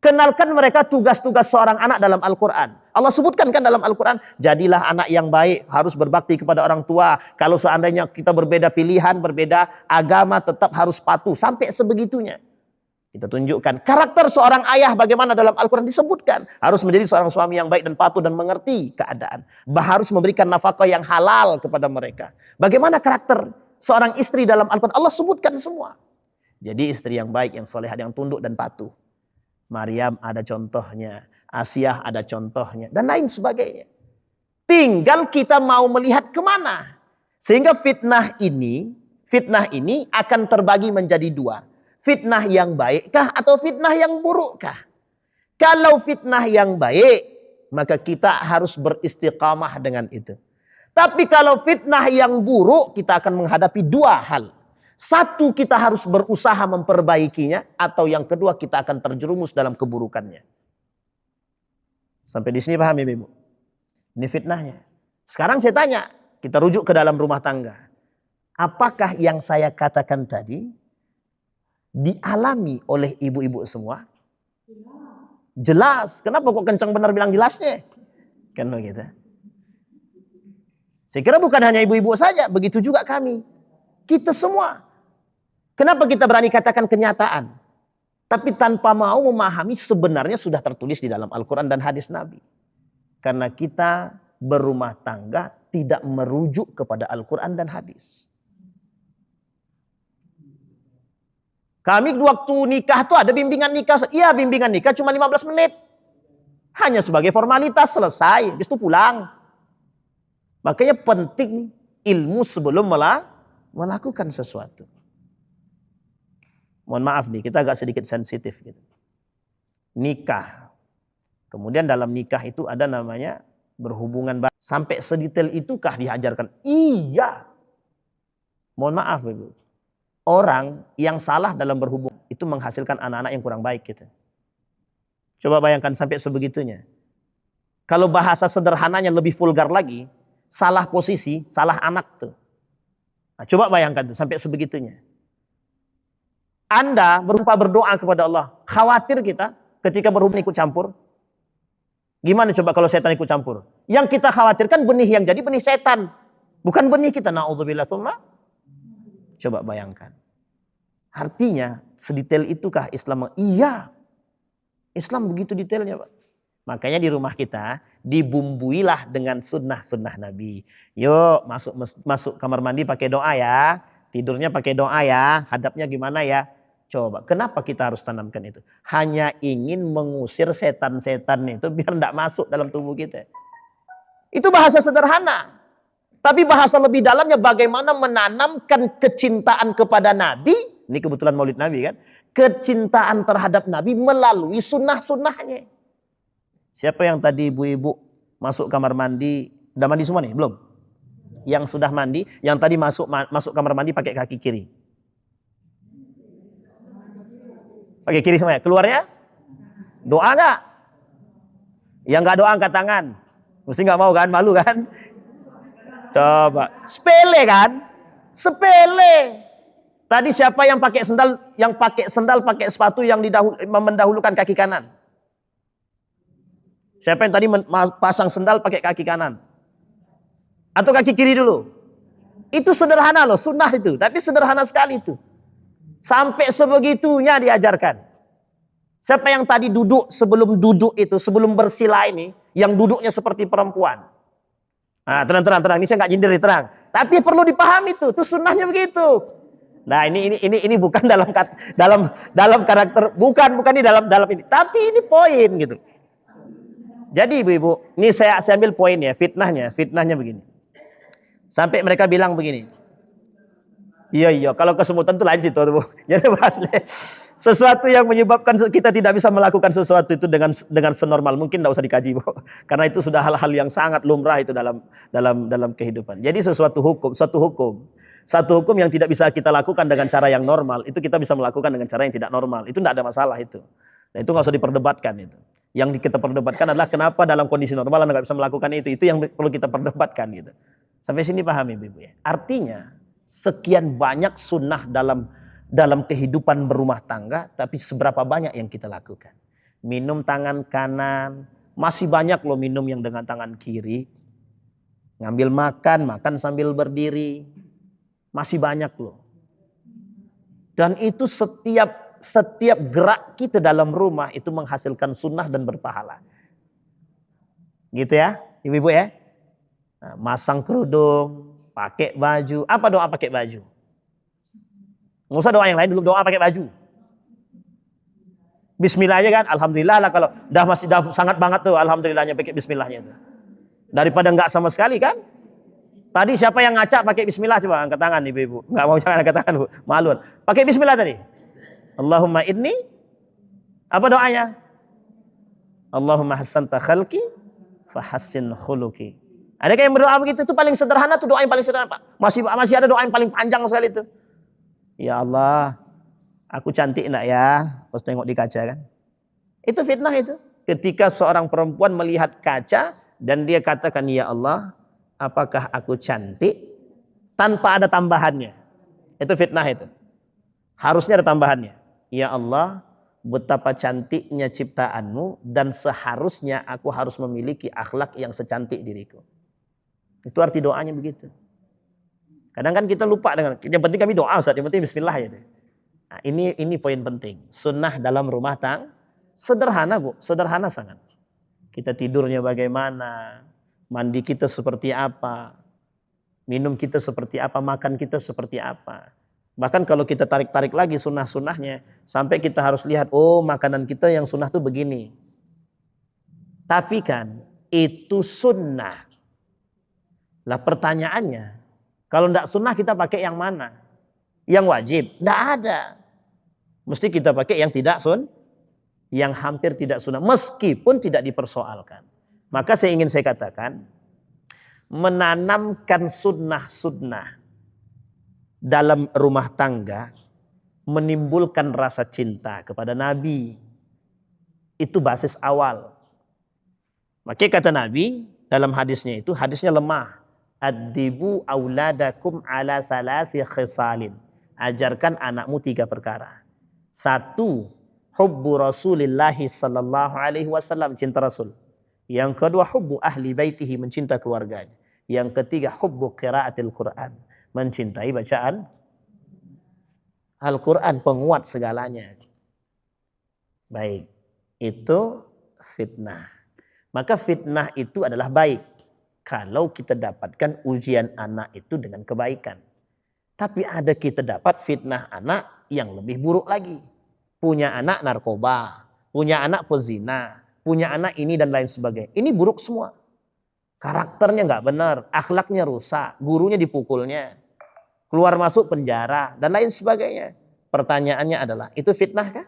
Kenalkan mereka tugas-tugas seorang anak dalam Al-Quran. Allah sebutkan kan dalam Al-Quran, jadilah anak yang baik, harus berbakti kepada orang tua. Kalau seandainya kita berbeda pilihan, berbeda agama, tetap harus patuh. Sampai sebegitunya. Kita tunjukkan karakter seorang ayah bagaimana dalam Al-Quran disebutkan. Harus menjadi seorang suami yang baik dan patuh dan mengerti keadaan. Harus memberikan nafkah yang halal kepada mereka. Bagaimana karakter seorang istri dalam Al-Quran? Allah sebutkan semua. Jadi istri yang baik, yang solehah, yang tunduk dan patuh. Maryam ada contohnya, Asiyah ada contohnya, dan lain sebagainya. Tinggal kita mau melihat kemana. Sehingga fitnah ini akan terbagi menjadi dua. Fitnah yang baikkah atau fitnah yang burukkah? Kalau fitnah yang baik, maka kita harus beristiqamah dengan itu. Tapi kalau fitnah yang buruk, kita akan menghadapi dua hal. Satu, kita harus berusaha memperbaikinya, atau yang kedua kita akan terjerumus dalam keburukannya. Sampai di sini paham ya Ibu? Ini fitnahnya. Sekarang saya tanya, kita rujuk ke dalam rumah tangga. Apakah yang saya katakan tadi dialami oleh ibu-ibu semua? Jelas. Kenapa kok kencang benar bilang jelasnya? Kan begitu. Saya kira bukan hanya ibu-ibu saja, begitu juga kami. Kita semua. Kenapa kita berani katakan kenyataan? Tapi tanpa mau memahami sebenarnya sudah tertulis di dalam Al-Quran dan hadis Nabi. Karena kita berumah tangga tidak merujuk kepada Al-Quran dan hadis. Kami waktu nikah tuh ada bimbingan nikah. Iya, bimbingan nikah cuma 15 menit. Hanya sebagai formalitas, selesai. Habis itu pulang. Makanya penting ilmu sebelum melakukan sesuatu. Mohon maaf nih, kita agak sedikit sensitif gitu. Nikah. Kemudian dalam nikah itu ada namanya berhubungan. Sampai sedetail itukah diajarkan? Iya. Mohon maaf Ibu. Orang yang salah dalam berhubungan itu menghasilkan anak-anak yang kurang baik gitu. Coba bayangkan sampai sebegitunya. Kalau bahasa sederhananya lebih vulgar lagi, salah posisi, salah anak tuh. Nah, coba bayangkan tuh sampai sebegitunya. Anda berdoa kepada Allah, khawatir kita ketika berhubungan ikut campur. Gimana coba kalau setan ikut campur? Yang kita khawatirkan benih yang jadi benih setan, bukan benih kita. Na'udzubillah. Coba bayangkan. Artinya sedetail itukah Islam? Iya. Islam begitu detailnya, Pak. Makanya di rumah kita dibumbuilah dengan sunnah-sunnah Nabi. Yuk masuk kamar mandi pakai doa ya. Tidurnya pakai doa ya. Hadapnya gimana ya? Coba, kenapa kita harus tanamkan itu? Hanya ingin mengusir setan-setan itu biar tidak masuk dalam tubuh kita. Itu bahasa sederhana. Tapi bahasa lebih dalamnya bagaimana menanamkan kecintaan kepada Nabi. Ini kebetulan Maulid Nabi kan. Kecintaan terhadap Nabi melalui sunnah-sunnahnya. Siapa yang tadi ibu-ibu masuk kamar mandi, udah mandi semua nih? Belum? Yang sudah mandi, yang tadi masuk kamar mandi pakai kaki kiri. Pakai kiri semua ya? Keluarnya? Doa nggak? Yang nggak doa angkat tangan. Mesti nggak mau kan? Malu kan? Coba. Sepele kan? Sepele. Tadi siapa yang pakai sendal, pakai sepatu yang mendahulukan kaki kanan? Siapa yang tadi pasang sendal pakai kaki kanan? Atau kaki kiri dulu? Itu sederhana loh, sunnah itu. Tapi sederhana sekali itu. Sampai sebegitunya diajarkan. Siapa yang tadi duduk sebelum duduk itu, sebelum bersila ini, yang duduknya seperti perempuan. Nah, tenang. Ini saya nggak nyindir, terang. Tapi perlu dipahami itu sunnahnya begitu. Nah, ini bukan dalam karakter, bukan ini dalam ini. Tapi ini poin gitu. Jadi ibu-ibu, ini saya ambil poin ya, fitnahnya begini. Sampai mereka bilang begini. Iya, kalau kesemutan itu lanjut tuh, Bu. Jadi bahas sesuatu yang menyebabkan kita tidak bisa melakukan sesuatu itu dengan senormal mungkin tidak usah dikaji, Bu. Karena itu sudah hal-hal yang sangat lumrah itu dalam kehidupan. Jadi satu hukum yang tidak bisa kita lakukan dengan cara yang normal, itu kita bisa melakukan dengan cara yang tidak normal. Itu tidak ada masalah itu. Nah, itu nggak usah diperdebatkan itu. Yang kita perdebatkan adalah kenapa dalam kondisi normal Anda nggak bisa melakukan itu. Itu yang perlu kita perdebatkan gitu. Sampai sini paham Ibu ya. Artinya sekian banyak sunnah dalam kehidupan berumah tangga, tapi seberapa banyak yang kita lakukan. minum tangan kanan. Masih banyak loh minum yang dengan tangan kiri. Ngambil makan, makan sambil berdiri. Masih banyak loh. Dan itu setiap gerak kita dalam rumah itu menghasilkan sunnah dan berpahala. Gitu ya, ibu-ibu ya. Nah, masang kerudung, pakai baju. Apa doa pakai baju? Nggak usah doa yang lain dulu, doa pakai baju. Bismillah aja kan, alhamdulillah lah kalau dah sangat banget tuh, alhamdulillahnya pakai bismillahnya tuh. Daripada nggak sama sekali kan. Tadi siapa yang ngacak pakai bismillah, coba angkat tangan ibu-ibu. Nggak mau, jangan angkat tangan bu, malu. Pakai bismillah tadi. Allahumma inni, apa doanya? Allahumma hassanta khalqi fahassin khuluqi. Ada yang berdoa begitu? Itu paling sederhana tuh, doa yang paling sederhana Pak. Masih ada doa yang paling panjang sekali itu. Ya Allah, aku cantik enggak ya? Pas tengok di kaca kan. Itu fitnah itu. Ketika seorang perempuan melihat kaca dan dia katakan, ya Allah, apakah aku cantik? Tanpa ada tambahannya. Itu fitnah itu. Harusnya ada tambahannya. Ya Allah, betapa cantiknya ciptaanmu dan seharusnya aku harus memiliki akhlak yang secantik diriku. Itu arti doanya begitu. Kadang kan kita lupa dengan, yang penting kami doa Ustaz, yang penting bismillah ya. Nah, ini poin penting. Sunnah dalam rumah tangga sederhana bu, sederhana sangat. Kita tidurnya bagaimana, mandi kita seperti apa, minum kita seperti apa, makan kita seperti apa. Bahkan kalau kita tarik-tarik lagi sunnah-sunnahnya, sampai kita harus lihat, oh makanan kita yang sunnah tuh begini. Tapi kan itu sunnah. Lah pertanyaannya, kalau tidak sunnah kita pakai yang mana? Yang wajib? Tidak ada. Mesti kita pakai yang tidak yang hampir tidak sunnah, meskipun tidak dipersoalkan. Maka saya katakan, menanamkan sunnah-sunnah dalam rumah tangga menimbulkan rasa cinta kepada Nabi. Itu basis awal. Makanya kata Nabi dalam hadisnya itu, hadisnya lemah. Addibu auladakum ala thalathi khisalin. Ajarkan anakmu 3 perkara. 1, hubbu Rasulillahi sallallahu alaihi wasallam, cinta Rasul. Yang kedua, hubbu ahli baitihi, mencinta keluarganya. Yang ketiga, hubbu qiraatil Quran, mencintai bacaan Al-Quran, penguat segalanya. Baik, itu fitnah. Maka fitnah itu adalah baik kalau kita dapatkan ujian anak itu dengan kebaikan. Tapi ada kita dapat fitnah anak yang lebih buruk lagi. Punya anak narkoba, punya anak pezina, punya anak ini dan lain sebagainya. Ini buruk semua. Karakternya nggak benar, akhlaknya rusak, gurunya dipukulnya, keluar masuk penjara dan lain sebagainya. Pertanyaannya adalah, itu fitnah kah?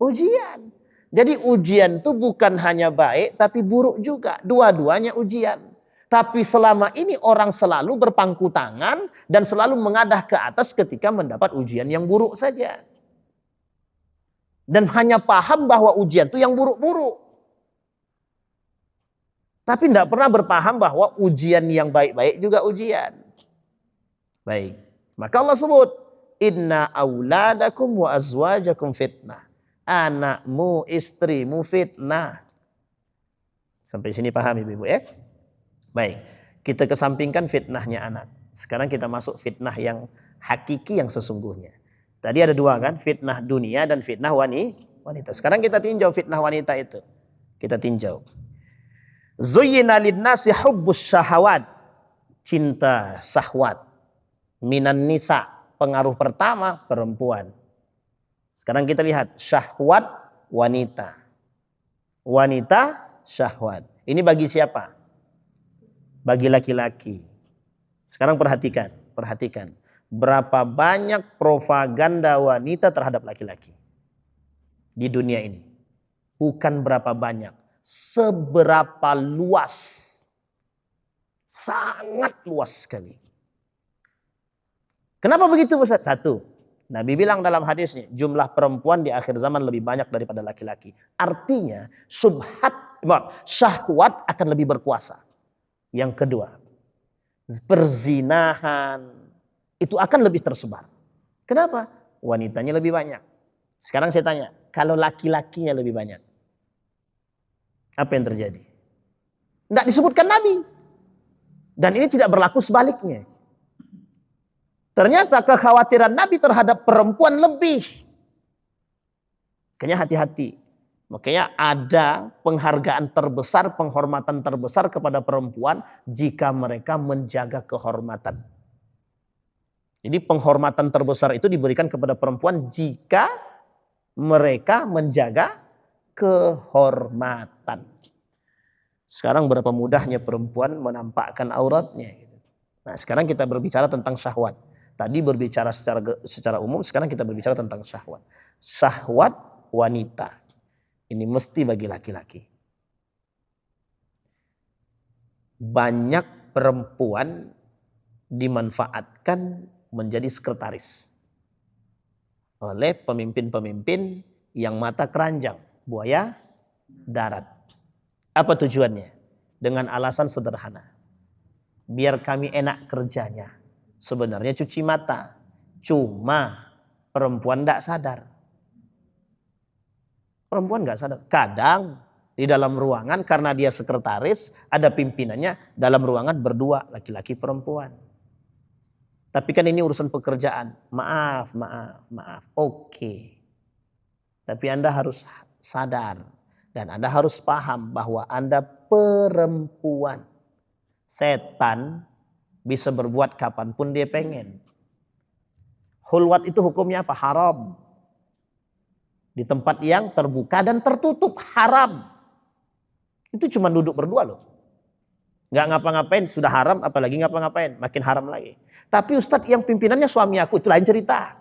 Ujian. Jadi ujian itu bukan hanya baik tapi buruk juga. Dua-duanya ujian. Tapi selama ini orang selalu berpangku tangan dan selalu mengadah ke atas ketika mendapat ujian yang buruk saja. Dan hanya paham bahwa ujian itu yang buruk-buruk. Tapi tidak pernah berpaham bahwa ujian yang baik-baik juga ujian. Baik. Maka Allah sebut, inna auladakum wa azwajakum fitnah. Anakmu, istrimu fitnah. Sampai sini paham ibu-ibu ya? Baik, kita kesampingkan fitnahnya anak. Sekarang kita masuk fitnah yang hakiki, yang sesungguhnya. Tadi ada 2 kan, fitnah dunia dan fitnah wanita. Sekarang kita tinjau fitnah wanita itu. Kita tinjau. Zuyyina lin-nasi hubbus syahawat, cinta syahwat. Minan nisa, pengaruh pertama perempuan. Sekarang kita lihat syahwat wanita. Wanita syahwat. Ini bagi siapa? Bagi laki-laki. Sekarang perhatikan. Berapa banyak propaganda wanita terhadap laki-laki di dunia ini? Bukan berapa banyak, seberapa luas. Sangat luas sekali. Kenapa begitu Ustaz? 1, Nabi bilang dalam hadisnya, jumlah perempuan di akhir zaman lebih banyak daripada laki-laki. Artinya syahwat akan lebih berkuasa. Yang kedua, perzinahan itu akan lebih tersebar. Kenapa? Wanitanya lebih banyak. Sekarang saya tanya, kalau laki-lakinya lebih banyak, Apa yang terjadi? Tidak disebutkan Nabi. Dan ini tidak berlaku sebaliknya. Ternyata kekhawatiran Nabi terhadap perempuan lebih. Makanya hati-hati. Makanya ada penghargaan terbesar, penghormatan terbesar kepada perempuan jika mereka menjaga kehormatan. Jadi penghormatan terbesar itu diberikan kepada perempuan jika mereka menjaga kehormatan. Sekarang berapa mudahnya perempuan menampakkan auratnya. Nah, sekarang kita berbicara tentang syahwat. Tadi berbicara secara umum, sekarang kita berbicara tentang syahwat. Syahwat wanita. Ini mesti bagi laki-laki. Banyak perempuan dimanfaatkan menjadi sekretaris oleh pemimpin-pemimpin yang mata keranjang, buaya darat. Apa tujuannya? Dengan alasan sederhana. Biar kami enak kerjanya. Sebenarnya cuci mata. Cuma perempuan tidak sadar. Perempuan nggak sadar. Kadang di dalam ruangan karena dia sekretaris, ada pimpinannya, dalam ruangan berdua, laki-laki perempuan. Tapi kan ini urusan pekerjaan. Maaf. Oke. Tapi Anda harus sadar. Dan Anda harus paham bahwa Anda perempuan. Setan bisa berbuat kapanpun dia pengen. Khulwat itu hukumnya apa? Haram. Di tempat yang terbuka dan tertutup. Haram. Itu cuma duduk berdua loh. Nggak ngapa-ngapain, sudah haram, apalagi ngapa-ngapain. Makin haram lagi. Tapi Ustadz yang pimpinannya suami aku, itu lain cerita.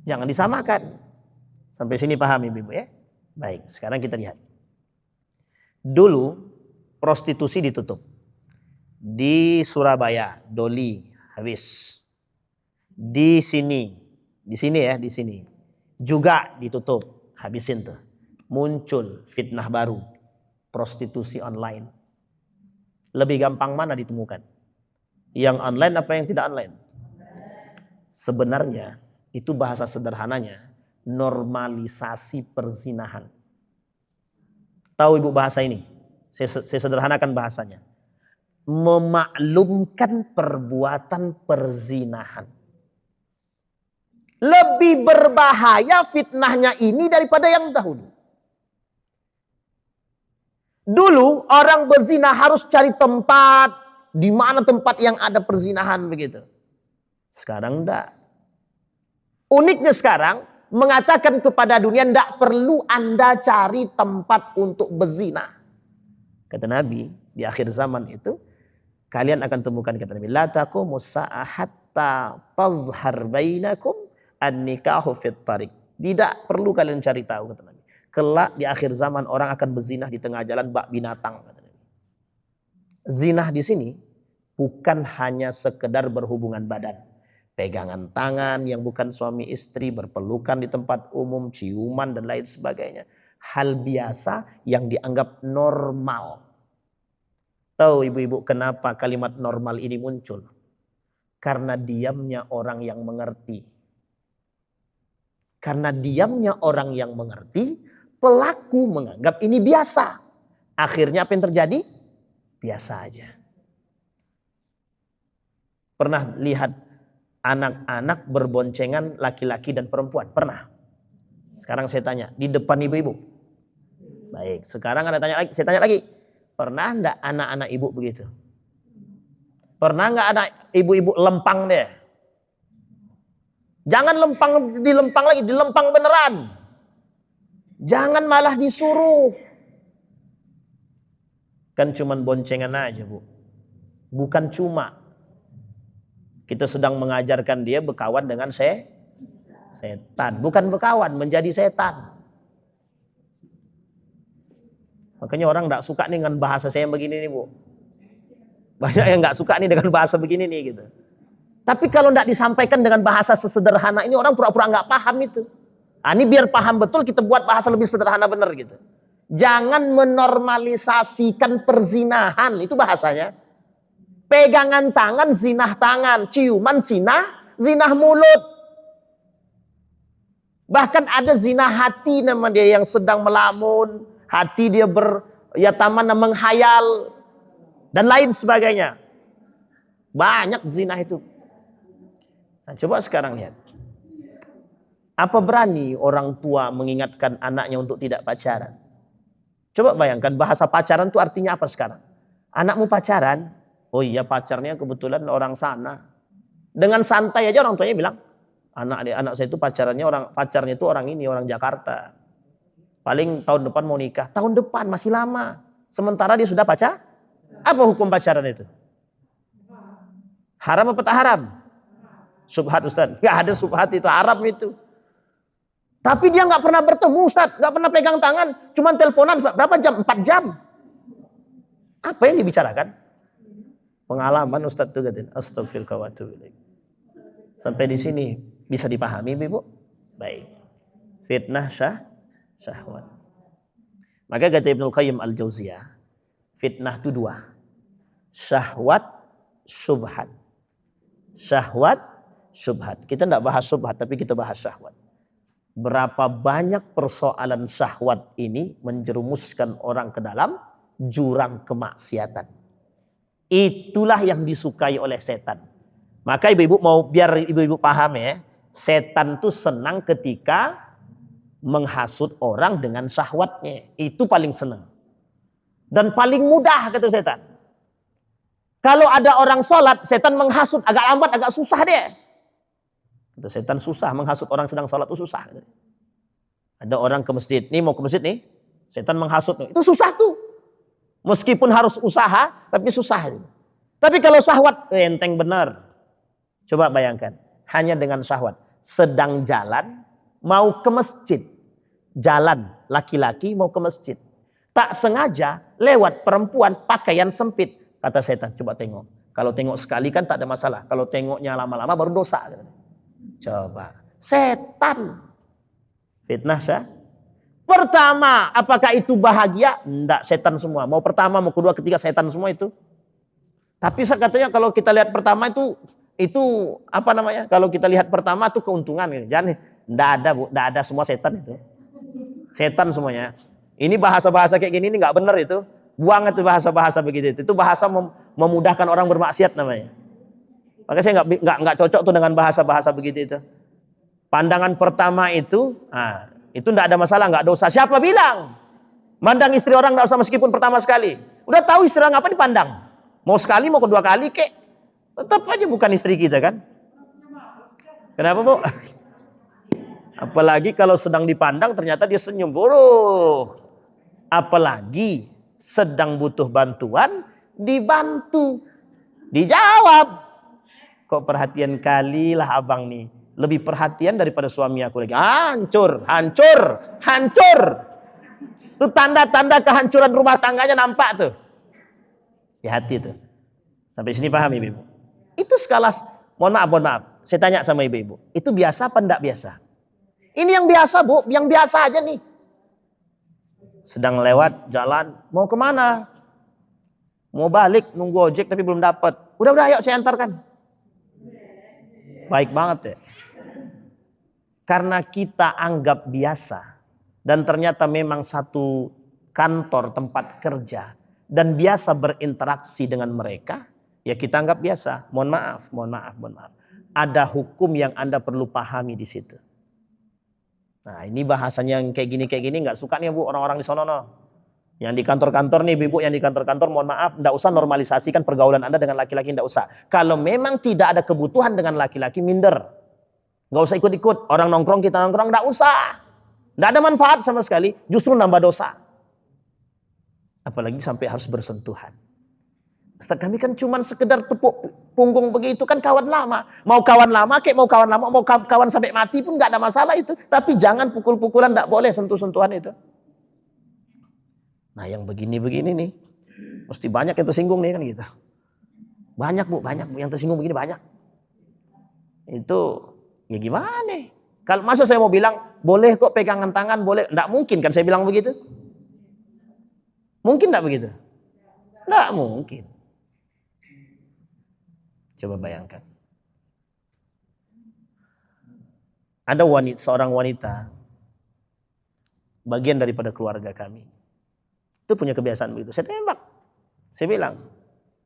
Jangan disamakan. Sampai sini paham ibu-ibu ya? Baik, sekarang kita lihat. Dulu prostitusi ditutup. Di Surabaya, Doli, habis. Di sini ya, di sini. Juga ditutup, habisin tuh. Muncul fitnah baru, prostitusi online. Lebih gampang mana ditemukan? Yang online apa yang tidak online? Sebenarnya itu bahasa sederhananya normalisasi perzinahan. Tahu ibu bahasa ini? Saya sederhanakan bahasanya. Memaklumkan perbuatan perzinahan. Lebih berbahaya fitnahnya ini daripada yang dahulu. Dulu orang berzina harus cari tempat, di mana tempat yang ada perzinahan begitu. Sekarang enggak. Uniknya sekarang mengatakan kepada dunia enggak perlu Anda cari tempat untuk berzina. Kata Nabi di akhir zaman itu kalian akan temukan, kata Nabi, la taqumus sa'ah hatta tazhar bainakum an-nikahu fit tariq. Tidak perlu kalian cari tahu, kata Nabi. Kelak di akhir zaman orang akan berzinah di tengah jalan bak binatang, kata Nabi. Zinah di sini bukan hanya sekedar berhubungan badan. Pegangan tangan yang bukan suami istri, berpelukan di tempat umum, ciuman dan lain sebagainya. Hal biasa yang dianggap normal. Tahu ibu-ibu kenapa kalimat normal ini muncul? Karena diamnya orang yang mengerti. Karena diamnya orang yang mengerti, pelaku menganggap ini biasa. Akhirnya apa yang terjadi? Biasa aja. Pernah lihat anak-anak berboncengan laki-laki dan perempuan? Pernah? Sekarang saya tanya, di depan ibu-ibu. Baik, sekarang saya tanya lagi. Pernah enggak anak-anak ibu begitu? Pernah enggak anak ibu-ibu lempang deh? Jangan dilempang lagi, dilempang beneran. Jangan malah disuruh. Kan cuman boncengan aja, Bu. Bukan cuma. Kita sedang mengajarkan dia berkawan dengan setan. Bukan berkawan, menjadi setan. Makanya orang tidak suka nih dengan bahasa saya yang begini nih, Bu. Banyak yang nggak suka nih dengan bahasa begini nih gitu. Tapi kalau tidak disampaikan dengan bahasa sesederhana ini, orang pura-pura nggak paham itu. Nah, ini biar paham betul kita buat bahasa lebih sederhana benar gitu. Jangan menormalisasikan perzinahan, itu bahasanya. Pegangan tangan, zinah tangan. Ciuman, zinah mulut. Bahkan ada zina hati nama dia yang sedang melamun. Hati dia ya taman menghayal dan lain sebagainya. Banyak zina itu. Nah, coba sekarang lihat. Apa berani orang tua mengingatkan anaknya untuk tidak pacaran? Coba bayangkan bahasa pacaran itu artinya apa sekarang? Anakmu pacaran? Oh iya, pacarnya kebetulan orang sana. Dengan santai aja orang tuanya bilang, anak saya itu pacarnya itu orang ini, orang Jakarta. Paling tahun depan mau nikah. Tahun depan masih lama. Sementara dia sudah pacar. Apa hukum pacaran itu? Haram apa tak haram? Subhat Ustaz. Gak ada subhat, itu haram itu. Tapi dia nggak pernah bertemu Ustaz, nggak pernah pegang tangan, cuman teleponan berapa jam? 4 jam. Apa yang dibicarakan? Pengalaman Ustaz tuh katanya. Astagfirullah wa atubu ilaih. Sampai di sini bisa dipahami, Ibu? Baik. Fitnah syahwat. Maka kata Ibnu Qayyim Al-Jauziyah, fitnah itu 2. Syahwat, syubhat. Syahwat, syubhat. Kita tidak bahas syubhat, tapi kita bahas syahwat. Berapa banyak persoalan syahwat ini menjerumuskan orang ke dalam jurang kemaksiatan. Itulah yang disukai oleh setan. Maka ibu-ibu mau biar ibu-ibu paham ya, setan tuh senang ketika menghasut orang dengan syahwatnya. Itu paling senang. Dan paling mudah kata setan. Kalau ada orang sholat, setan menghasut agak lambat, agak susah dia. Kata setan susah menghasut orang sedang sholat itu susah. Ada orang ke masjid, nih mau ke masjid nih, setan menghasut, itu susah tuh. Meskipun harus usaha, tapi susah. Tapi kalau syahwat, enteng benar. Coba bayangkan, hanya dengan syahwat, sedang jalan, mau ke masjid. Jalan, laki-laki mau ke masjid. Tak sengaja, lewat perempuan, pakaian sempit. Kata setan, coba tengok. Kalau tengok sekali kan tak ada masalah. Kalau tengoknya lama-lama baru dosa. Coba. Setan. Fitnah pertama, apakah itu bahagia? Enggak, setan semua. Mau pertama, mau kedua, ketiga, setan semua itu. Tapi katanya kalau kita lihat pertama itu apa namanya? Kalau kita lihat pertama itu keuntungan. Jangan, enggak ada Bu, enggak ada semua setan itu. Setan semuanya. Ini bahasa-bahasa kayak gini ini enggak benar itu. Buang itu bahasa-bahasa begitu. Itu bahasa memudahkan orang bermaksiat namanya. Maka saya enggak cocok tuh dengan bahasa-bahasa begitu itu. Pandangan pertama itu enggak ada masalah, enggak dosa. Siapa bilang? Mandang istri orang enggak usah meskipun pertama sekali. Udah tahu istri orang apa dipandang. Mau sekali, mau kedua kali kek. Tetap aja bukan istri kita kan. Kenapa Bu? Apalagi kalau sedang dipandang ternyata dia senyum. Apalagi sedang butuh bantuan, dibantu. Dijawab. Kok perhatian kali lah abang nih. Lebih perhatian daripada suami aku lagi. Hancur. Itu tanda-tanda kehancuran rumah tangganya nampak tuh. Di hati tuh. Sampai sini paham ibu-ibu? Itu skala, mohon maaf. Saya tanya sama ibu-ibu. Itu biasa apa enggak biasa? Ini yang biasa Bu, yang biasa aja nih. Sedang lewat jalan, mau kemana? Mau balik, nunggu ojek tapi belum dapat. Udah ayo saya antarkan. Baik banget ya. Karena kita anggap biasa dan ternyata memang satu kantor tempat kerja dan biasa berinteraksi dengan mereka, ya kita anggap biasa. Mohon maaf. Ada hukum yang Anda perlu pahami di situ. Nah, ini bahasanya yang kayak gini nggak suka nih Bu orang-orang di sono no. Yang di kantor-kantor nih Ibu, yang di kantor-kantor mohon maaf, enggak usah normalisasikan pergaulan Anda dengan laki-laki, enggak usah. Kalau memang tidak ada kebutuhan dengan laki-laki, minder. Nggak usah ikut-ikut. Orang nongkrong, kita nongkrong, nggak usah. Nggak ada manfaat sama sekali. Justru nambah dosa. Apalagi sampai harus bersentuhan. Ustaz, kami kan cuma sekedar tepuk punggung begitu kan kawan lama. Mau kawan lama, mau kawan sampai mati pun nggak ada masalah itu. Tapi jangan pukul-pukulan, nggak boleh sentuh-sentuhan itu. Nah yang begini-begini nih. Mesti banyak yang tersinggung nih kan gitu. Banyak Bu yang tersinggung begini banyak. Itu ya gimana? Kalau masa saya mau bilang, boleh kok pegangan tangan, boleh. Nggak mungkin kan saya bilang begitu. Mungkin nggak begitu? Nggak mungkin. Coba bayangkan. Ada seorang wanita, bagian daripada keluarga kami. Itu punya kebiasaan begitu. Saya tembak. Saya bilang,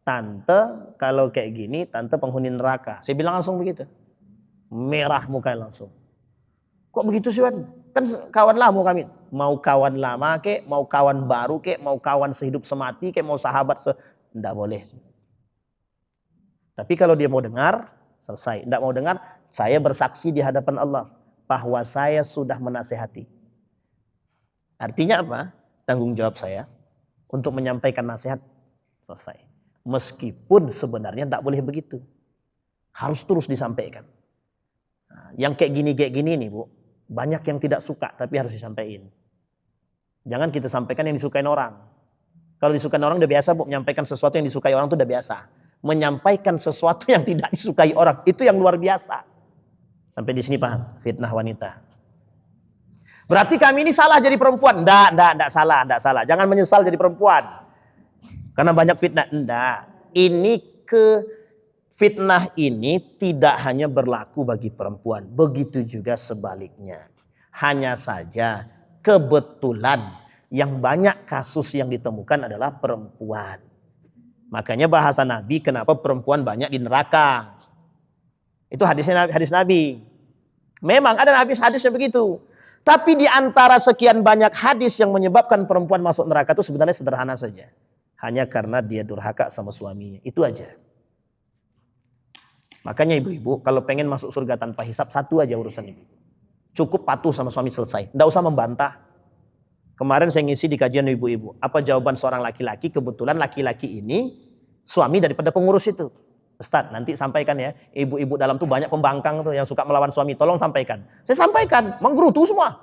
tante kalau kayak gini, tante penghuni neraka. Saya bilang langsung begitu. Merah mukanya langsung. Kok begitu sih Wan? Kan kawan lama kami. Mau kawan lama kek, mau kawan baru kek, mau kawan sehidup semati kek, mau sahabat Nggak boleh. Tapi kalau dia mau dengar, selesai. Nggak mau dengar, saya bersaksi di hadapan Allah bahwa saya sudah menasehati. Artinya apa? Tanggung jawab saya untuk menyampaikan nasihat, selesai. Meskipun sebenarnya tidak boleh begitu. Harus terus disampaikan. Nah, yang kayak gini nih Bu, banyak yang tidak suka tapi harus disampaikan. Jangan kita sampaikan yang disukai orang. Kalau disukai orang udah biasa Bu, menyampaikan sesuatu yang disukai orang itu udah biasa. Menyampaikan sesuatu yang tidak disukai orang, itu yang luar biasa. Sampai di sini paham? Fitnah wanita. Berarti kami ini salah jadi perempuan? Enggak salah. Jangan menyesal jadi perempuan. Karena banyak fitnah. Enggak. Fitnah ini tidak hanya berlaku bagi perempuan. Begitu juga sebaliknya. Hanya saja kebetulan yang banyak kasus yang ditemukan adalah perempuan. Makanya bahasa Nabi, kenapa perempuan banyak di neraka. Itu hadis Nabi. Memang ada hadisnya begitu. Tapi di antara sekian banyak hadis yang menyebabkan perempuan masuk neraka itu sebenarnya sederhana saja. Hanya karena dia durhaka sama suaminya. Itu aja. Makanya ibu-ibu kalau pengen masuk surga tanpa hisab, satu aja urusan ibu. Cukup patuh sama suami, selesai. Nggak usah membantah. Kemarin saya ngisi di kajian ibu-ibu. Apa jawaban seorang laki-laki? Kebetulan laki-laki ini suami daripada pengurus itu. Ustaz, nanti sampaikan ya. Ibu-ibu dalam tuh banyak pembangkang tuh yang suka melawan suami. Tolong sampaikan. Saya sampaikan. Menggerutu semua.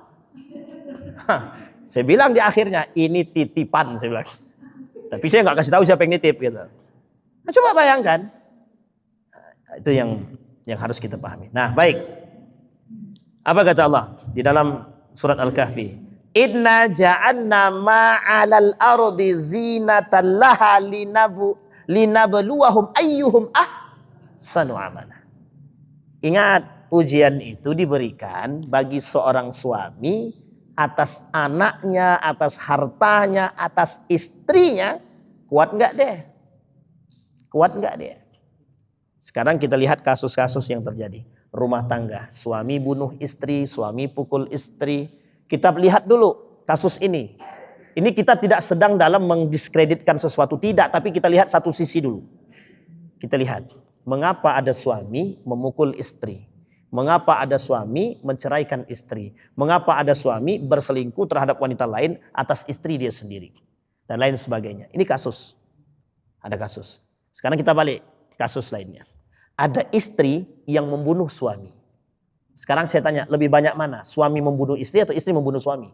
Saya bilang di akhirnya, ini titipan. Saya bilang. Tapi saya nggak kasih tahu siapa yang nitip gitu. Nah, coba bayangkan. Nah, itu yang harus kita pahami. Nah, baik. Apa kata Allah di dalam surat Al-Kahfi? Inna ja'anna ma'alal ardi zinatan laha linabluwahum ayyuhum ahsanu amala. Ingat, ujian itu diberikan bagi seorang suami atas anaknya, atas hartanya, atas istrinya. Kuat enggak deh? Kuat enggak dia? Sekarang kita lihat kasus-kasus yang terjadi. Rumah tangga, suami bunuh istri, suami pukul istri. Kita lihat dulu kasus ini. Ini kita tidak sedang dalam mendiskreditkan sesuatu, tidak. Tapi kita lihat satu sisi dulu. Kita lihat. Mengapa ada suami memukul istri? Mengapa ada suami menceraikan istri? Mengapa ada suami berselingkuh terhadap wanita lain atas istri dia sendiri? Dan lain sebagainya. Ini kasus. Ada kasus. Sekarang kita balik kasus lainnya. Ada istri yang membunuh suami. Sekarang saya tanya, lebih banyak mana? Suami membunuh istri atau istri membunuh suami?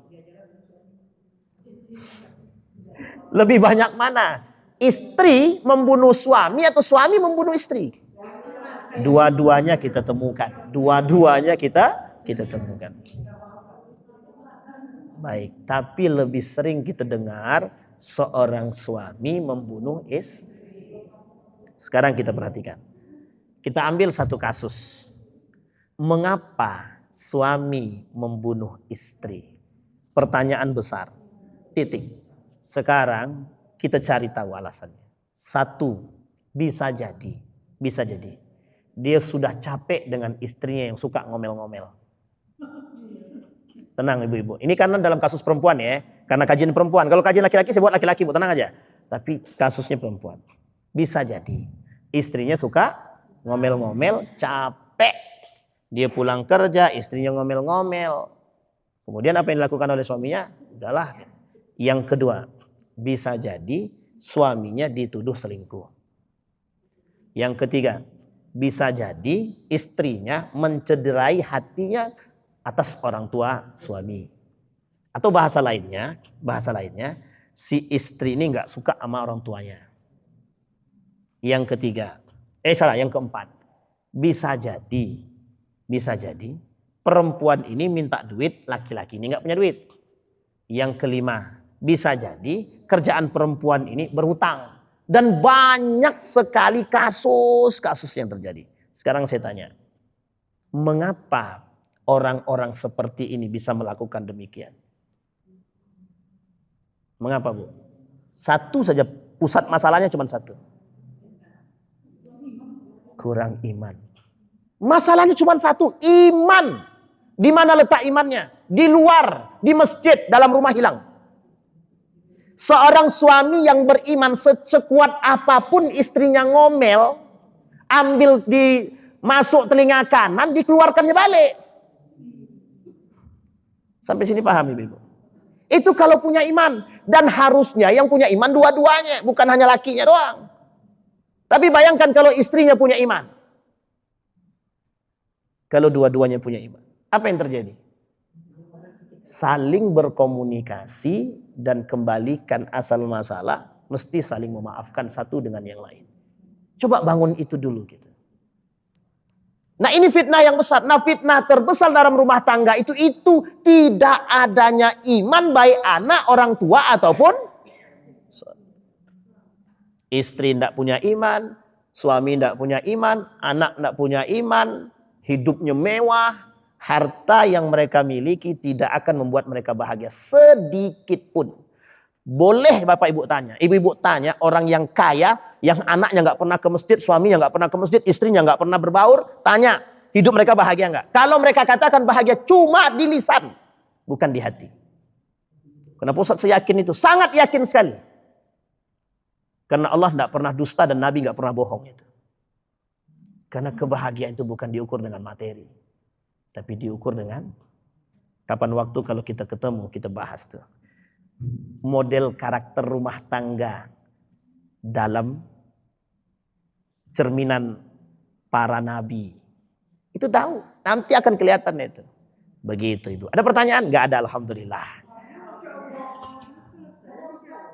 Lebih banyak mana? Istri membunuh suami atau suami membunuh istri? Dua-duanya kita temukan. Dua-duanya kita temukan. Baik, tapi lebih sering kita dengar seorang suami membunuh istri. Sekarang kita perhatikan. Kita ambil satu kasus. Mengapa suami membunuh istri? Pertanyaan besar. Titik. Sekarang kita cari tahu alasannya. Satu, bisa jadi dia sudah capek dengan istrinya yang suka ngomel-ngomel. Tenang ibu-ibu. Ini karena dalam kasus perempuan ya. Karena kajian perempuan. Kalau kajian laki-laki saya buat laki-laki, Bu, tenang aja. Tapi kasusnya perempuan. Bisa jadi istrinya suka ngomel-ngomel, capek. Dia pulang kerja, istrinya ngomel-ngomel. Kemudian apa yang dilakukan oleh suaminya? Udahlah. Yang kedua, bisa jadi suaminya dituduh selingkuh. Yang ketiga, bisa jadi istrinya mencederai hatinya atas orang tua suami. Atau bahasa lainnya, si istri ini nggak suka sama orang tuanya. Yang ketiga, yang keempat, bisa jadi perempuan ini minta duit, laki-laki ini nggak punya duit. Yang kelima, bisa jadi kerjaan perempuan ini berhutang. Dan banyak sekali kasus yang terjadi. Sekarang saya tanya, mengapa orang-orang seperti ini bisa melakukan demikian? Mengapa, Bu? Satu saja, pusat masalahnya cuma satu. Kurang iman. Masalahnya cuma satu, iman. Di mana letak imannya? Di luar, di masjid, dalam rumah hilang. Seorang suami yang beriman sekuat apapun istrinya ngomel, ambil masuk telinga kanan, dikeluarkannya balik. Sampai sini paham ibu-ibu? Itu kalau punya iman. Dan harusnya yang punya iman dua-duanya, bukan hanya lakinya doang. Tapi bayangkan kalau istrinya punya iman. Kalau dua-duanya punya iman, apa yang terjadi? Saling berkomunikasi dan kembalikan asal masalah, mesti saling memaafkan satu dengan yang lain. Coba bangun itu dulu gitu. Nah ini fitnah yang besar. Nah fitnah terbesar dalam rumah tangga itu tidak adanya iman baik anak, orang tua ataupun istri tidak punya iman, suami tidak punya iman, anak tidak punya iman, hidupnya mewah, harta yang mereka miliki tidak akan membuat mereka bahagia sedikit pun. Boleh Bapak Ibu tanya, ibu-ibu tanya orang yang kaya, yang anaknya nggak pernah ke masjid, suaminya nggak pernah ke masjid, istrinya nggak pernah berbaur, tanya hidup mereka bahagia nggak? Kalau mereka katakan bahagia cuma di lisan, bukan di hati. Kenapa Ustaz saya yakin itu? Sangat yakin sekali. Karena Allah tidak pernah dusta dan Nabi nggak pernah bohong itu. Karena kebahagiaan itu bukan diukur dengan materi, tapi diukur dengan kapan waktu kalau kita ketemu, kita bahas tuh. Model karakter rumah tangga dalam cerminan para nabi. Itu tahu, nanti akan kelihatan itu. Begitu Ibu. Ada pertanyaan? Nggak ada, alhamdulillah.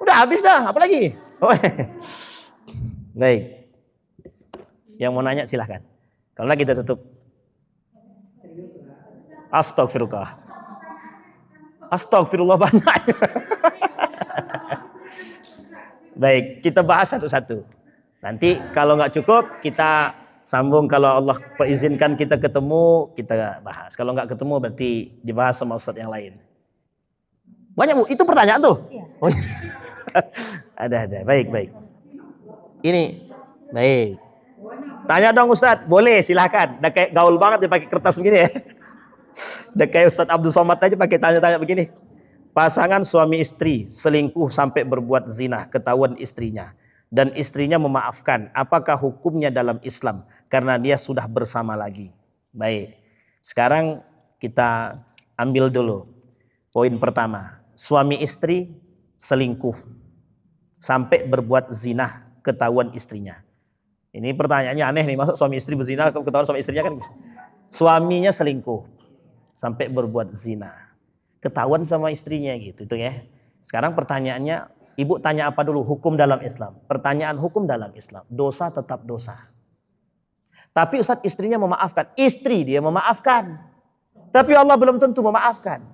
Udah habis dah, apa lagi? Oh, baik. Yang mau nanya silahkan. Kalau nggak kita tutup. Astagfirullah. Astagfirullah banyak. Baik, kita bahas satu-satu. Nanti kalau nggak cukup kita sambung, kalau Allah izinkan kita ketemu, kita bahas. Kalau nggak ketemu berarti dibahas sama ustadz yang lain. Banyak Bu, itu pertanyaan tuh. Iya. Oh, iya. Ada. Baik. Ini, baik. Tanya dong Ustadz, boleh silahkan. Udah kayak gaul banget dia pakai kertas begini ya. Udah kayak Ustadz Abdul Somad aja pakai tanya-tanya begini. Pasangan suami istri selingkuh sampai berbuat zina, ketahuan istrinya. Dan istrinya memaafkan. Apakah hukumnya dalam Islam? Karena dia sudah bersama lagi. Baik. Sekarang kita ambil dulu poin pertama. Suami istri selingkuh sampai berbuat zina, ketahuan istrinya. Ini pertanyaannya aneh nih, masuk suami istri berzina ketahuan sama istrinya kan? Suaminya selingkuh sampai berbuat zina, ketahuan sama istrinya gitu itu ya. Sekarang pertanyaannya, Ibu tanya apa dulu? Hukum dalam Islam. Pertanyaan hukum dalam Islam, dosa tetap dosa. Tapi Ustadz istrinya memaafkan, istri dia memaafkan. Tapi Allah belum tentu memaafkan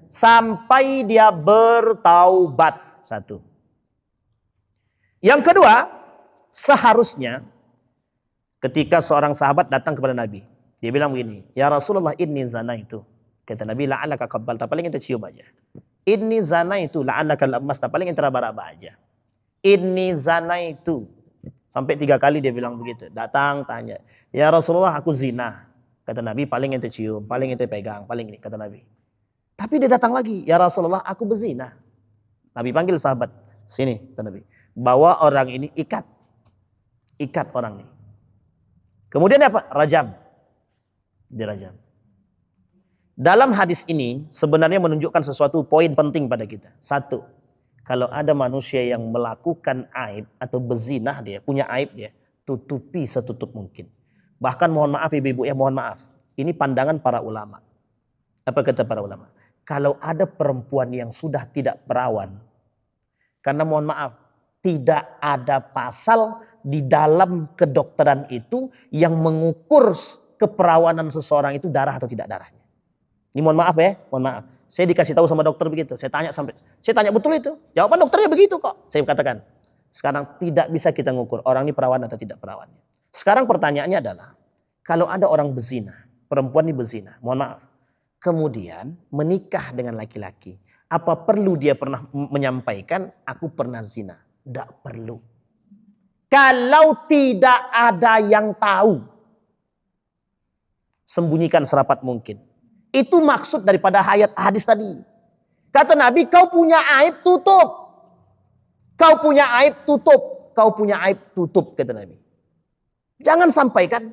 sampai dia bertaubat. Satu. Yang kedua, seharusnya ketika seorang sahabat datang kepada Nabi, dia bilang begini, ya Rasulullah inni zana itu. Kata Nabi, la'allaka qabbalta, paling kita cium aja. Inni zana itu, la'allaka lamasta, paling kita raba-raba aja. Inni zana itu. Sampai 3 kali dia bilang begitu. Datang tanya, ya Rasulullah aku zina. Kata Nabi, paling ente cium, paling ente pegang, paling ini, kata Nabi. Tapi dia datang lagi, ya Rasulullah aku berzina. Nabi panggil sahabat, sini, kata Nabi. Bawa orang ini, ikat orang ini. Kemudian apa? Rajam. Dirajam. Dalam hadis ini sebenarnya menunjukkan sesuatu poin penting pada kita. Satu, kalau ada manusia yang melakukan aib atau berzinah, dia punya aib, dia tutupi setutup mungkin. Bahkan mohon maaf ibu-ibu ya, mohon maaf. Ini pandangan para ulama. Apa kata para ulama? Kalau ada perempuan yang sudah tidak perawan, karena mohon maaf, tidak ada pasal di dalam kedokteran itu yang mengukur keperawanan seseorang itu darah atau tidak darahnya. Ini mohon maaf ya, mohon maaf. Saya dikasih tahu sama dokter begitu. Saya tanya betul itu. Jawaban dokternya begitu kok. Saya katakan, sekarang tidak bisa kita mengukur orang ini perawan atau tidak perawannya. Sekarang pertanyaannya adalah, kalau ada orang berzina, perempuan ini berzina, mohon maaf, kemudian menikah dengan laki-laki, Apa perlu dia pernah menyampaikan, aku pernah zina? Tidak perlu. Kalau tidak ada yang tahu, sembunyikan serapat mungkin. Itu maksud daripada ayat hadis tadi. Kata Nabi, kau punya aib, tutup. Kau punya aib, tutup. Kau punya aib, tutup, kata Nabi. Jangan sampaikan.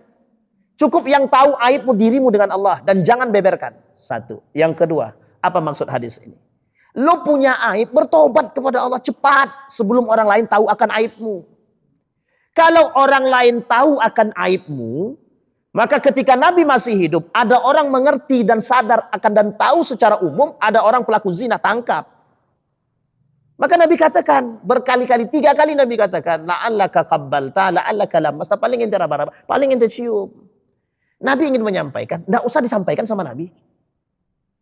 Cukup yang tahu aibmu dirimu dengan Allah. Dan jangan beberkan. Satu. Yang kedua, apa maksud hadis ini? Lo punya aib, bertobat kepada Allah cepat. Sebelum orang lain tahu akan aibmu. Kalau orang lain tahu akan aibmu, maka ketika Nabi masih hidup, ada orang mengerti dan sadar akan dan tahu secara umum, ada orang pelaku zina, tangkap. Maka Nabi katakan, berkali-kali, 3 kali Nabi katakan, la'allaka qabbalta, la'allaka lamasta, paling ente raba-raba, paling ente cium. Nabi ingin menyampaikan, tidak usah disampaikan sama Nabi.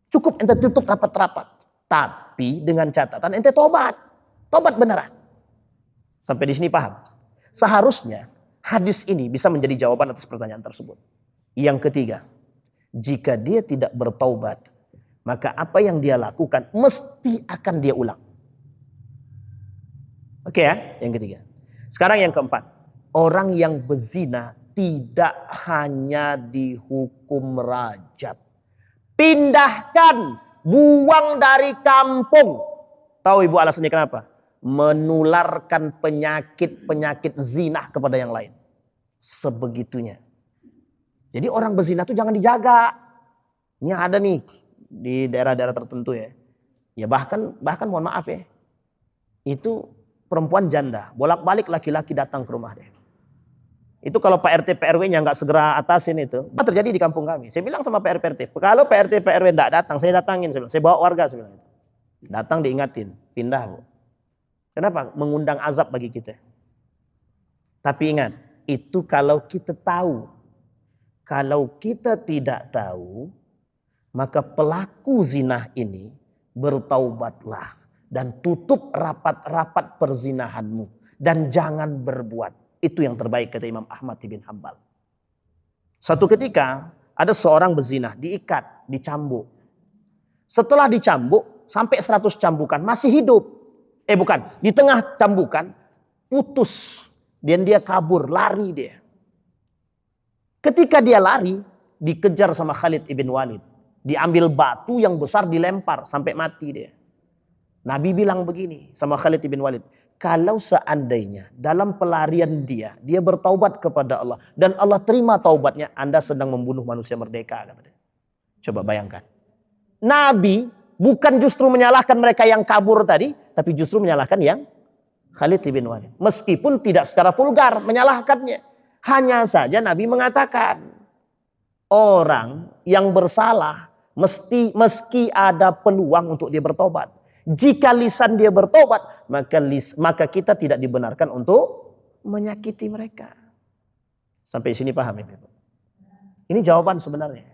Cukup ente tutup rapat-rapat. Tapi dengan catatan ente tobat. Tobat beneran. Sampai di sini paham? Seharusnya hadis ini bisa menjadi jawaban atas pertanyaan tersebut. Yang ketiga, jika dia tidak bertaubat, maka apa yang dia lakukan mesti akan dia ulang. Oke ya, yang ketiga. Sekarang yang keempat, orang yang berzina tidak hanya dihukum rajam. Pindahkan, buang dari kampung. Tahu ibu alasannya kenapa? Menularkan penyakit-penyakit zina kepada yang lain. Sebegitunya. Jadi orang berzina itu jangan dijaga. Ini ada nih di daerah-daerah tertentu ya. Ya bahkan mohon maaf ya. Itu perempuan janda, bolak-balik laki-laki datang ke rumah dia. Itu kalau Pak RT PRW-nya nggak segera atasin itu, terjadi di kampung kami. Saya bilang sama Pak RT, kalau Pak RT PRW nggak datang, saya datangin. Saya bawa warga, saya bilang. Datang diingatin, pindah bu. Kenapa? Mengundang azab bagi kita. Tapi ingat, itu kalau kita tahu. Kalau kita tidak tahu, maka pelaku zina ini bertaubatlah. Dan tutup rapat-rapat perzinahanmu. Dan jangan berbuat. Itu yang terbaik kata Imam Ahmad bin Hanbal. Suatu ketika ada seorang berzina, diikat, dicambuk. Setelah dicambuk, sampai 100 cambukan, masih hidup. Di tengah cambukan, putus. Dan dia kabur, lari dia. Ketika dia lari, dikejar sama Khalid ibn Walid. Diambil batu yang besar, dilempar, sampai mati dia. Nabi bilang begini sama Khalid ibn Walid. Kalau seandainya dalam pelarian dia bertaubat kepada Allah. Dan Allah terima taubatnya, Anda sedang membunuh manusia merdeka. Kata dia. Coba bayangkan. Nabi bukan justru menyalahkan mereka yang kabur tadi. Tapi justru menyalahkan yang Khalid ibn Walid. Meskipun tidak secara vulgar menyalahkannya. Hanya saja Nabi mengatakan. Orang yang bersalah meski ada peluang untuk dia bertobat. Jika lisan dia bertobat, maka kita tidak dibenarkan untuk menyakiti mereka. Sampai sini paham ya? Ini jawaban sebenarnya.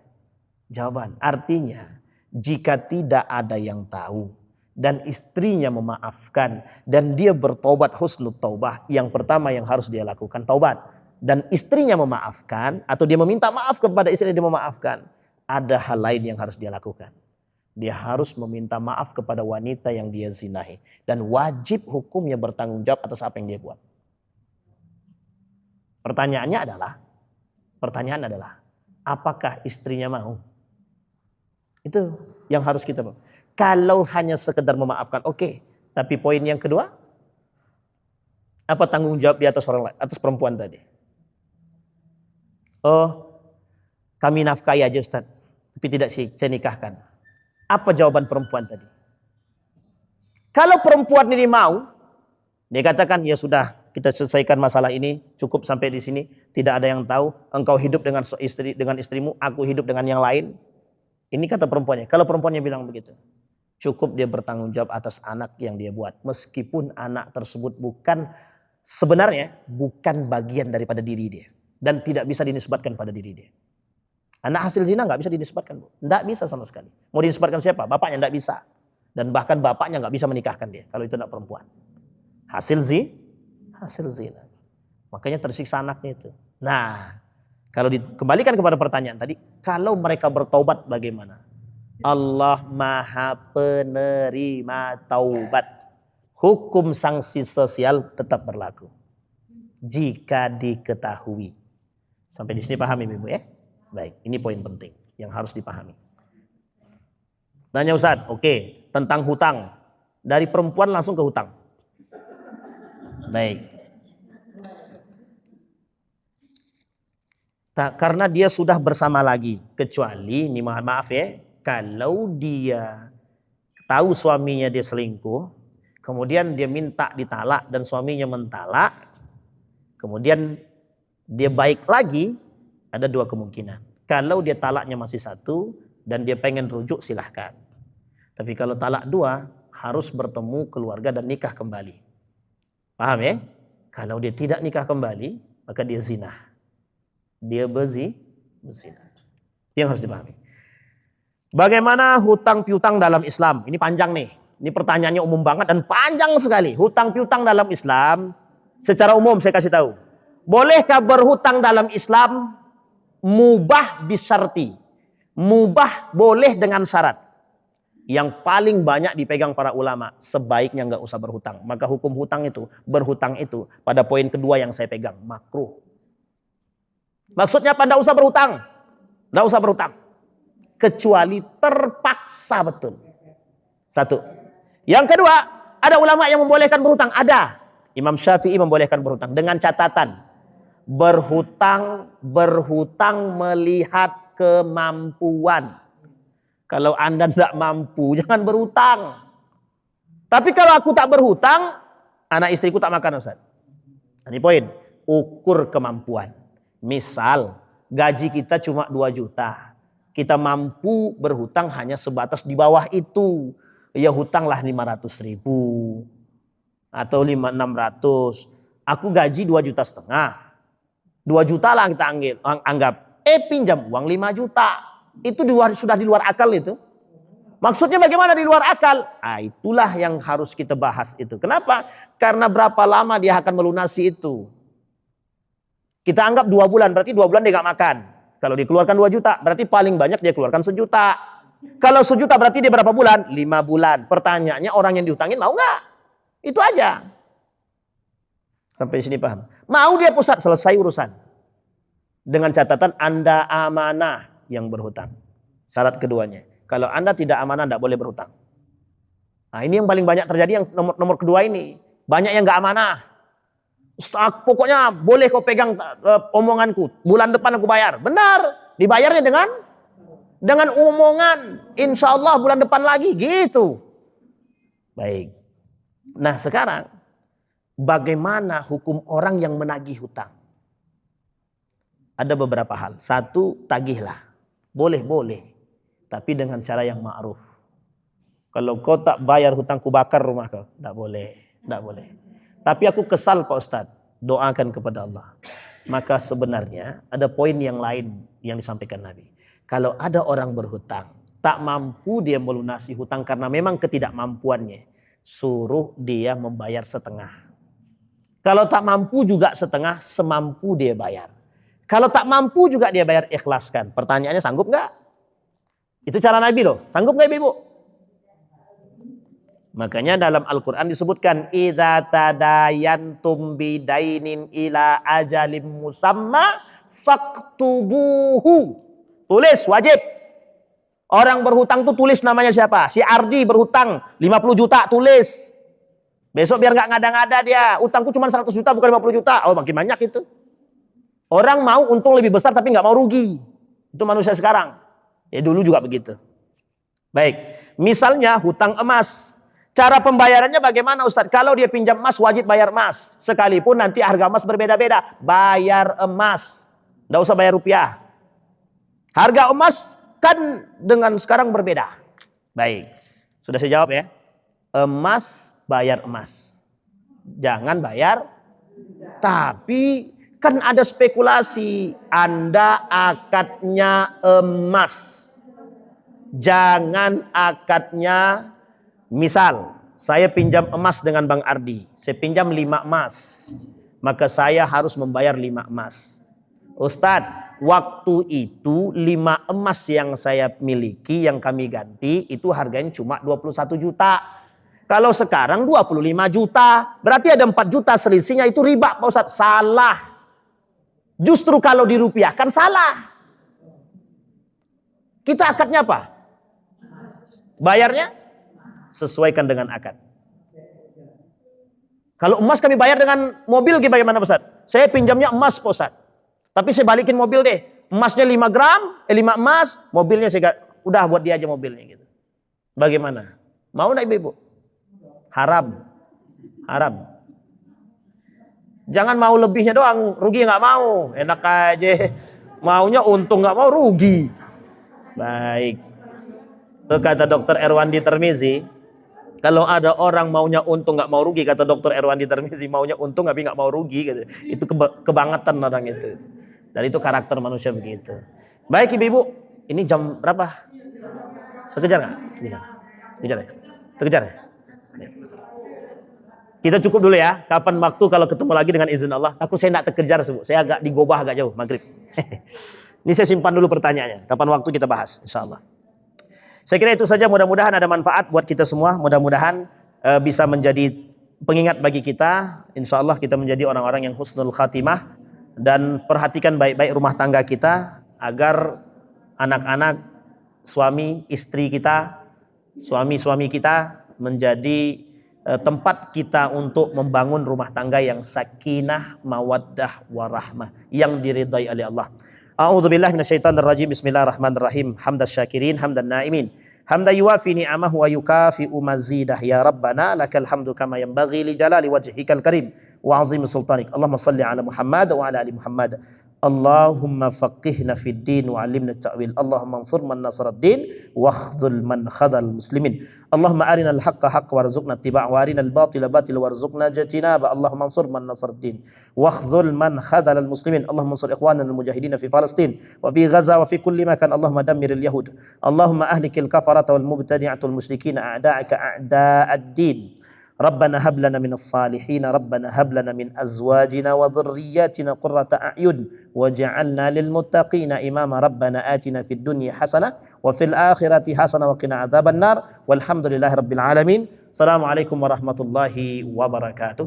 Jawaban. Artinya, jika tidak ada yang tahu dan istrinya memaafkan dan dia bertobat husnul taubah, yang pertama yang harus dia lakukan taubat. Dan istrinya memaafkan atau dia meminta maaf kepada istrinya, dia memaafkan. Ada hal lain yang harus dia lakukan. Dia harus meminta maaf kepada wanita yang dia zinahi. Dan wajib hukumnya bertanggung jawab atas apa yang dia buat. Pertanyaan adalah, apakah istrinya mau? Itu yang harus kita mau. Kalau hanya sekedar memaafkan, oke. Tapi poin yang kedua, apa tanggung jawab di atas orang lain, atas perempuan tadi? Oh, kami nafkahi aja Ustaz, tapi tidak saya nikahkan. Apa jawaban perempuan tadi? Kalau perempuan ini mau, dia katakan, ya sudah, kita selesaikan masalah ini, cukup sampai di sini, tidak ada yang tahu, engkau hidup dengan istrimu, aku hidup dengan yang lain. Ini kata perempuannya. Kalau perempuannya bilang begitu, cukup dia bertanggung jawab atas anak yang dia buat, meskipun anak tersebut sebenarnya bukan bagian daripada diri dia dan tidak bisa dinisbatkan pada diri dia. Anak hasil zina nggak bisa dinisbatkan, Bu. Nggak bisa sama sekali. Mau dinisbatkan siapa? Bapaknya nggak bisa. Dan bahkan bapaknya nggak bisa menikahkan dia kalau itu anak perempuan. Hasil zina. Makanya tersiksa anaknya itu. Nah, kalau dikembalikan kepada pertanyaan tadi, kalau mereka bertaubat bagaimana? Allah Maha Penerima Taubat. Hukum sanksi sosial tetap berlaku jika diketahui. Sampai di sini paham Ibu ya? Baik, ini poin penting yang harus dipahami. Tanya Ustaz, oke, tentang hutang. Dari perempuan langsung ke hutang. Baik. Karena dia sudah bersama lagi, kecuali, ini mohon maaf ya, kalau dia tahu suaminya dia selingkuh, kemudian dia minta ditalak dan suaminya mentalak, kemudian dia baik lagi, ada dua kemungkinan. Kalau dia talaknya masih satu dan dia pengen rujuk, silahkan. Tapi kalau talak dua, harus bertemu keluarga dan nikah kembali. Paham ya? Kalau dia tidak nikah kembali, maka dia zina. Dia berzina. Itu yang harus dipahami. Bagaimana hutang piutang dalam Islam? Ini panjang nih. Ini pertanyaannya umum banget dan panjang sekali. Hutang piutang dalam Islam, secara umum saya kasih tahu. Bolehkah berhutang dalam Islam? Mubah bisyarti. Mubah boleh dengan syarat. Yang paling banyak dipegang para ulama, sebaiknya nggak usah berhutang. Maka hukum hutang itu, berhutang itu, pada poin kedua yang saya pegang, makruh. Maksudnya apa? Nggak usah berhutang. Nggak usah berhutang. Kecuali terpaksa betul. Satu. Yang kedua, ada ulama yang membolehkan berhutang. Ada. Imam Syafi'i membolehkan berhutang. Dengan catatan. Berhutang melihat kemampuan. Kalau Anda tidak mampu, jangan berhutang. Tapi kalau aku tak berhutang, anak istriku tak makan, Ustaz. Ini poin. Ukur kemampuan. Misal, gaji kita cuma 2 juta. Kita mampu berhutang hanya sebatas di bawah itu. Ya hutanglah 500.000. Atau 600. Aku gaji 2,5 juta. 2 juta lah kita anggap. Pinjam uang 5 juta. Itu sudah di luar akal itu. Maksudnya bagaimana di luar akal? Itulah yang harus kita bahas itu. Kenapa? Karena berapa lama dia akan melunasi itu. Kita anggap 2 bulan, berarti 2 bulan dia gak makan. Kalau dikeluarkan 2 juta, berarti paling banyak dia keluarkan 1 juta. Kalau 1 juta berarti dia berapa bulan? 5 bulan. Pertanyaannya orang yang dihutangin mau gak? Itu aja. Sampai sini paham? Mau dia pusat, selesai urusan. Dengan catatan Anda amanah yang berhutang. Syarat keduanya. Kalau Anda tidak amanah, tidak boleh berhutang. Nah ini yang paling banyak terjadi, yang nomor kedua ini. Banyak yang nggak amanah. Ustaz, pokoknya boleh kau pegang omonganku. Bulan depan aku bayar. Benar. Dibayarnya dengan omongan. Insya Allah bulan depan lagi. Gitu. Baik. Nah sekarang, bagaimana hukum orang yang menagih hutang? Ada beberapa hal. Satu, tagihlah. Boleh. Tapi dengan cara yang ma'ruf. Kalau kau tak bayar hutangku, bakar rumah kau. Tak boleh. Tapi aku kesal Pak Ustadz. Doakan kepada Allah. Maka sebenarnya ada poin yang lain yang disampaikan Nabi. Kalau ada orang berhutang, tak mampu dia melunasi hutang karena memang ketidakmampuannya. Suruh dia membayar setengah. Kalau tak mampu juga setengah, semampu dia bayar. Kalau tak mampu juga dia bayar, ikhlaskan. Pertanyaannya, sanggup nggak? Itu cara Nabi loh. Sanggup nggak Ibu? Makanya dalam Al-Quran disebutkan, idza tadayantum bidainin ila ajalim musamma faktubuhu. Tulis, wajib. Orang berhutang tuh tulis namanya siapa? Si Ardi berhutang 50 juta, tulis. Besok biar nggak ngada-ngada dia. Utangku cuma 100 juta bukan 50 juta. Oh makin banyak itu. Orang mau untung lebih besar tapi nggak mau rugi. Itu manusia sekarang. Ya dulu juga begitu. Baik. Misalnya hutang emas. Cara pembayarannya bagaimana Ustadz? Kalau dia pinjam emas wajib bayar emas. Sekalipun nanti harga emas berbeda-beda. Bayar emas. Nggak usah bayar rupiah. Harga emas kan dengan sekarang berbeda. Baik. Sudah saya jawab ya. Emas bayar emas. Jangan bayar. Tapi kan ada spekulasi. Anda akadnya emas. Jangan akadnya, misal saya pinjam emas dengan Bang Ardi. Saya pinjam 5 emas. Maka saya harus membayar 5 emas. Ustadz, waktu itu 5 emas yang saya miliki, yang kami ganti, itu harganya cuma 21 juta. Kalau sekarang 25 juta, berarti ada 4 juta selisihnya, itu riba Pak Ustadz. Salah. Justru kalau dirupiahkan salah. Kita akadnya apa? Bayarnya sesuaikan dengan akad. Kalau emas kami bayar dengan mobil bagaimana Pak Ustadz? Saya pinjamnya emas Pak Ustadz. Tapi saya balikin mobil deh. Emasnya 5 gram, 5 emas, mobilnya saya udah buat dia aja mobilnya gitu. Bagaimana? Mau enggak Ibu? Haram. Haram. Jangan mau lebihnya doang, rugi nggak mau. Enak aja. Maunya untung nggak mau rugi. Baik. Itu kata Dr. Erwandi Termizi. Kalau ada orang maunya untung nggak mau rugi, kata Dr. Erwandi Termizi, maunya untung tapi nggak mau rugi. Gitu. Itu kebangetan orang itu. Dan itu karakter manusia begitu. Baik ibu-ibu, ini jam berapa? Terkejar nggak? Terkejar ya? Terkejar ya? Kita cukup dulu ya. Kapan waktu kalau ketemu lagi dengan izin Allah. Aku saya tidak terkejar, saya agak digobah agak jauh maghrib. Ini saya simpan dulu pertanyaannya. Kapan waktu kita bahas, insya Allah. Saya kira itu saja. Mudah-mudahan ada manfaat buat kita semua. Mudah-mudahan bisa menjadi pengingat bagi kita. Insya Allah kita menjadi orang-orang yang husnul khatimah. Dan perhatikan baik-baik rumah tangga kita agar anak-anak, suami, istri kita, suami-suami kita menjadi tempat kita untuk membangun rumah tangga yang sakinah, mawaddah, warahmah, yang diridai oleh Allah. A'udzubillahi minasyaitonirrajim. Bismillahirrahmanirrahim. Hamdas syakirin, hamdan naimin. Hamda yuwafi ni'amahu wa yukafi'u mazidah. Ya Rabbana lakal hamdu kama yanbaghi li jalali wajhikal karim wa azim sultanik. Allahumma salli ala Muhammad wa ala ali Muhammad. Allahumma faqihna fid din wa 'allimna at-ta'wil. Allahumma ansur man nasara ad-din wa khdzul man khadzal muslimin. Allahumma arina al-haqqa haqqa warzuqna ittiba'ahu wa arina al-batila batila warzuqna ijtinaba. Allahumma ansur man nasara ad-din wa khdzul man khadzal al-muslimin. Allahumma ansur ikhwanana al-mujahidin fi Palestin wa fi Gaza wa fi kulli makan. Allahumma dammir al-yahud. Allahumma ahlikil kafarata wal mubtadi'atul musyrikin a'da'aka a'da'ad din. ربنا هب لنا من الصالحين ربنا هب لنا من أزواجنا وذرياتنا قرة أعين وجعلنا للمتقين إماما ربنا آتنا في الدنيا حسنة وفي الآخرة حسنة وقنا عذاب النار والحمد لله رب العالمين. السلام عليكم ورحمة الله وبركاته.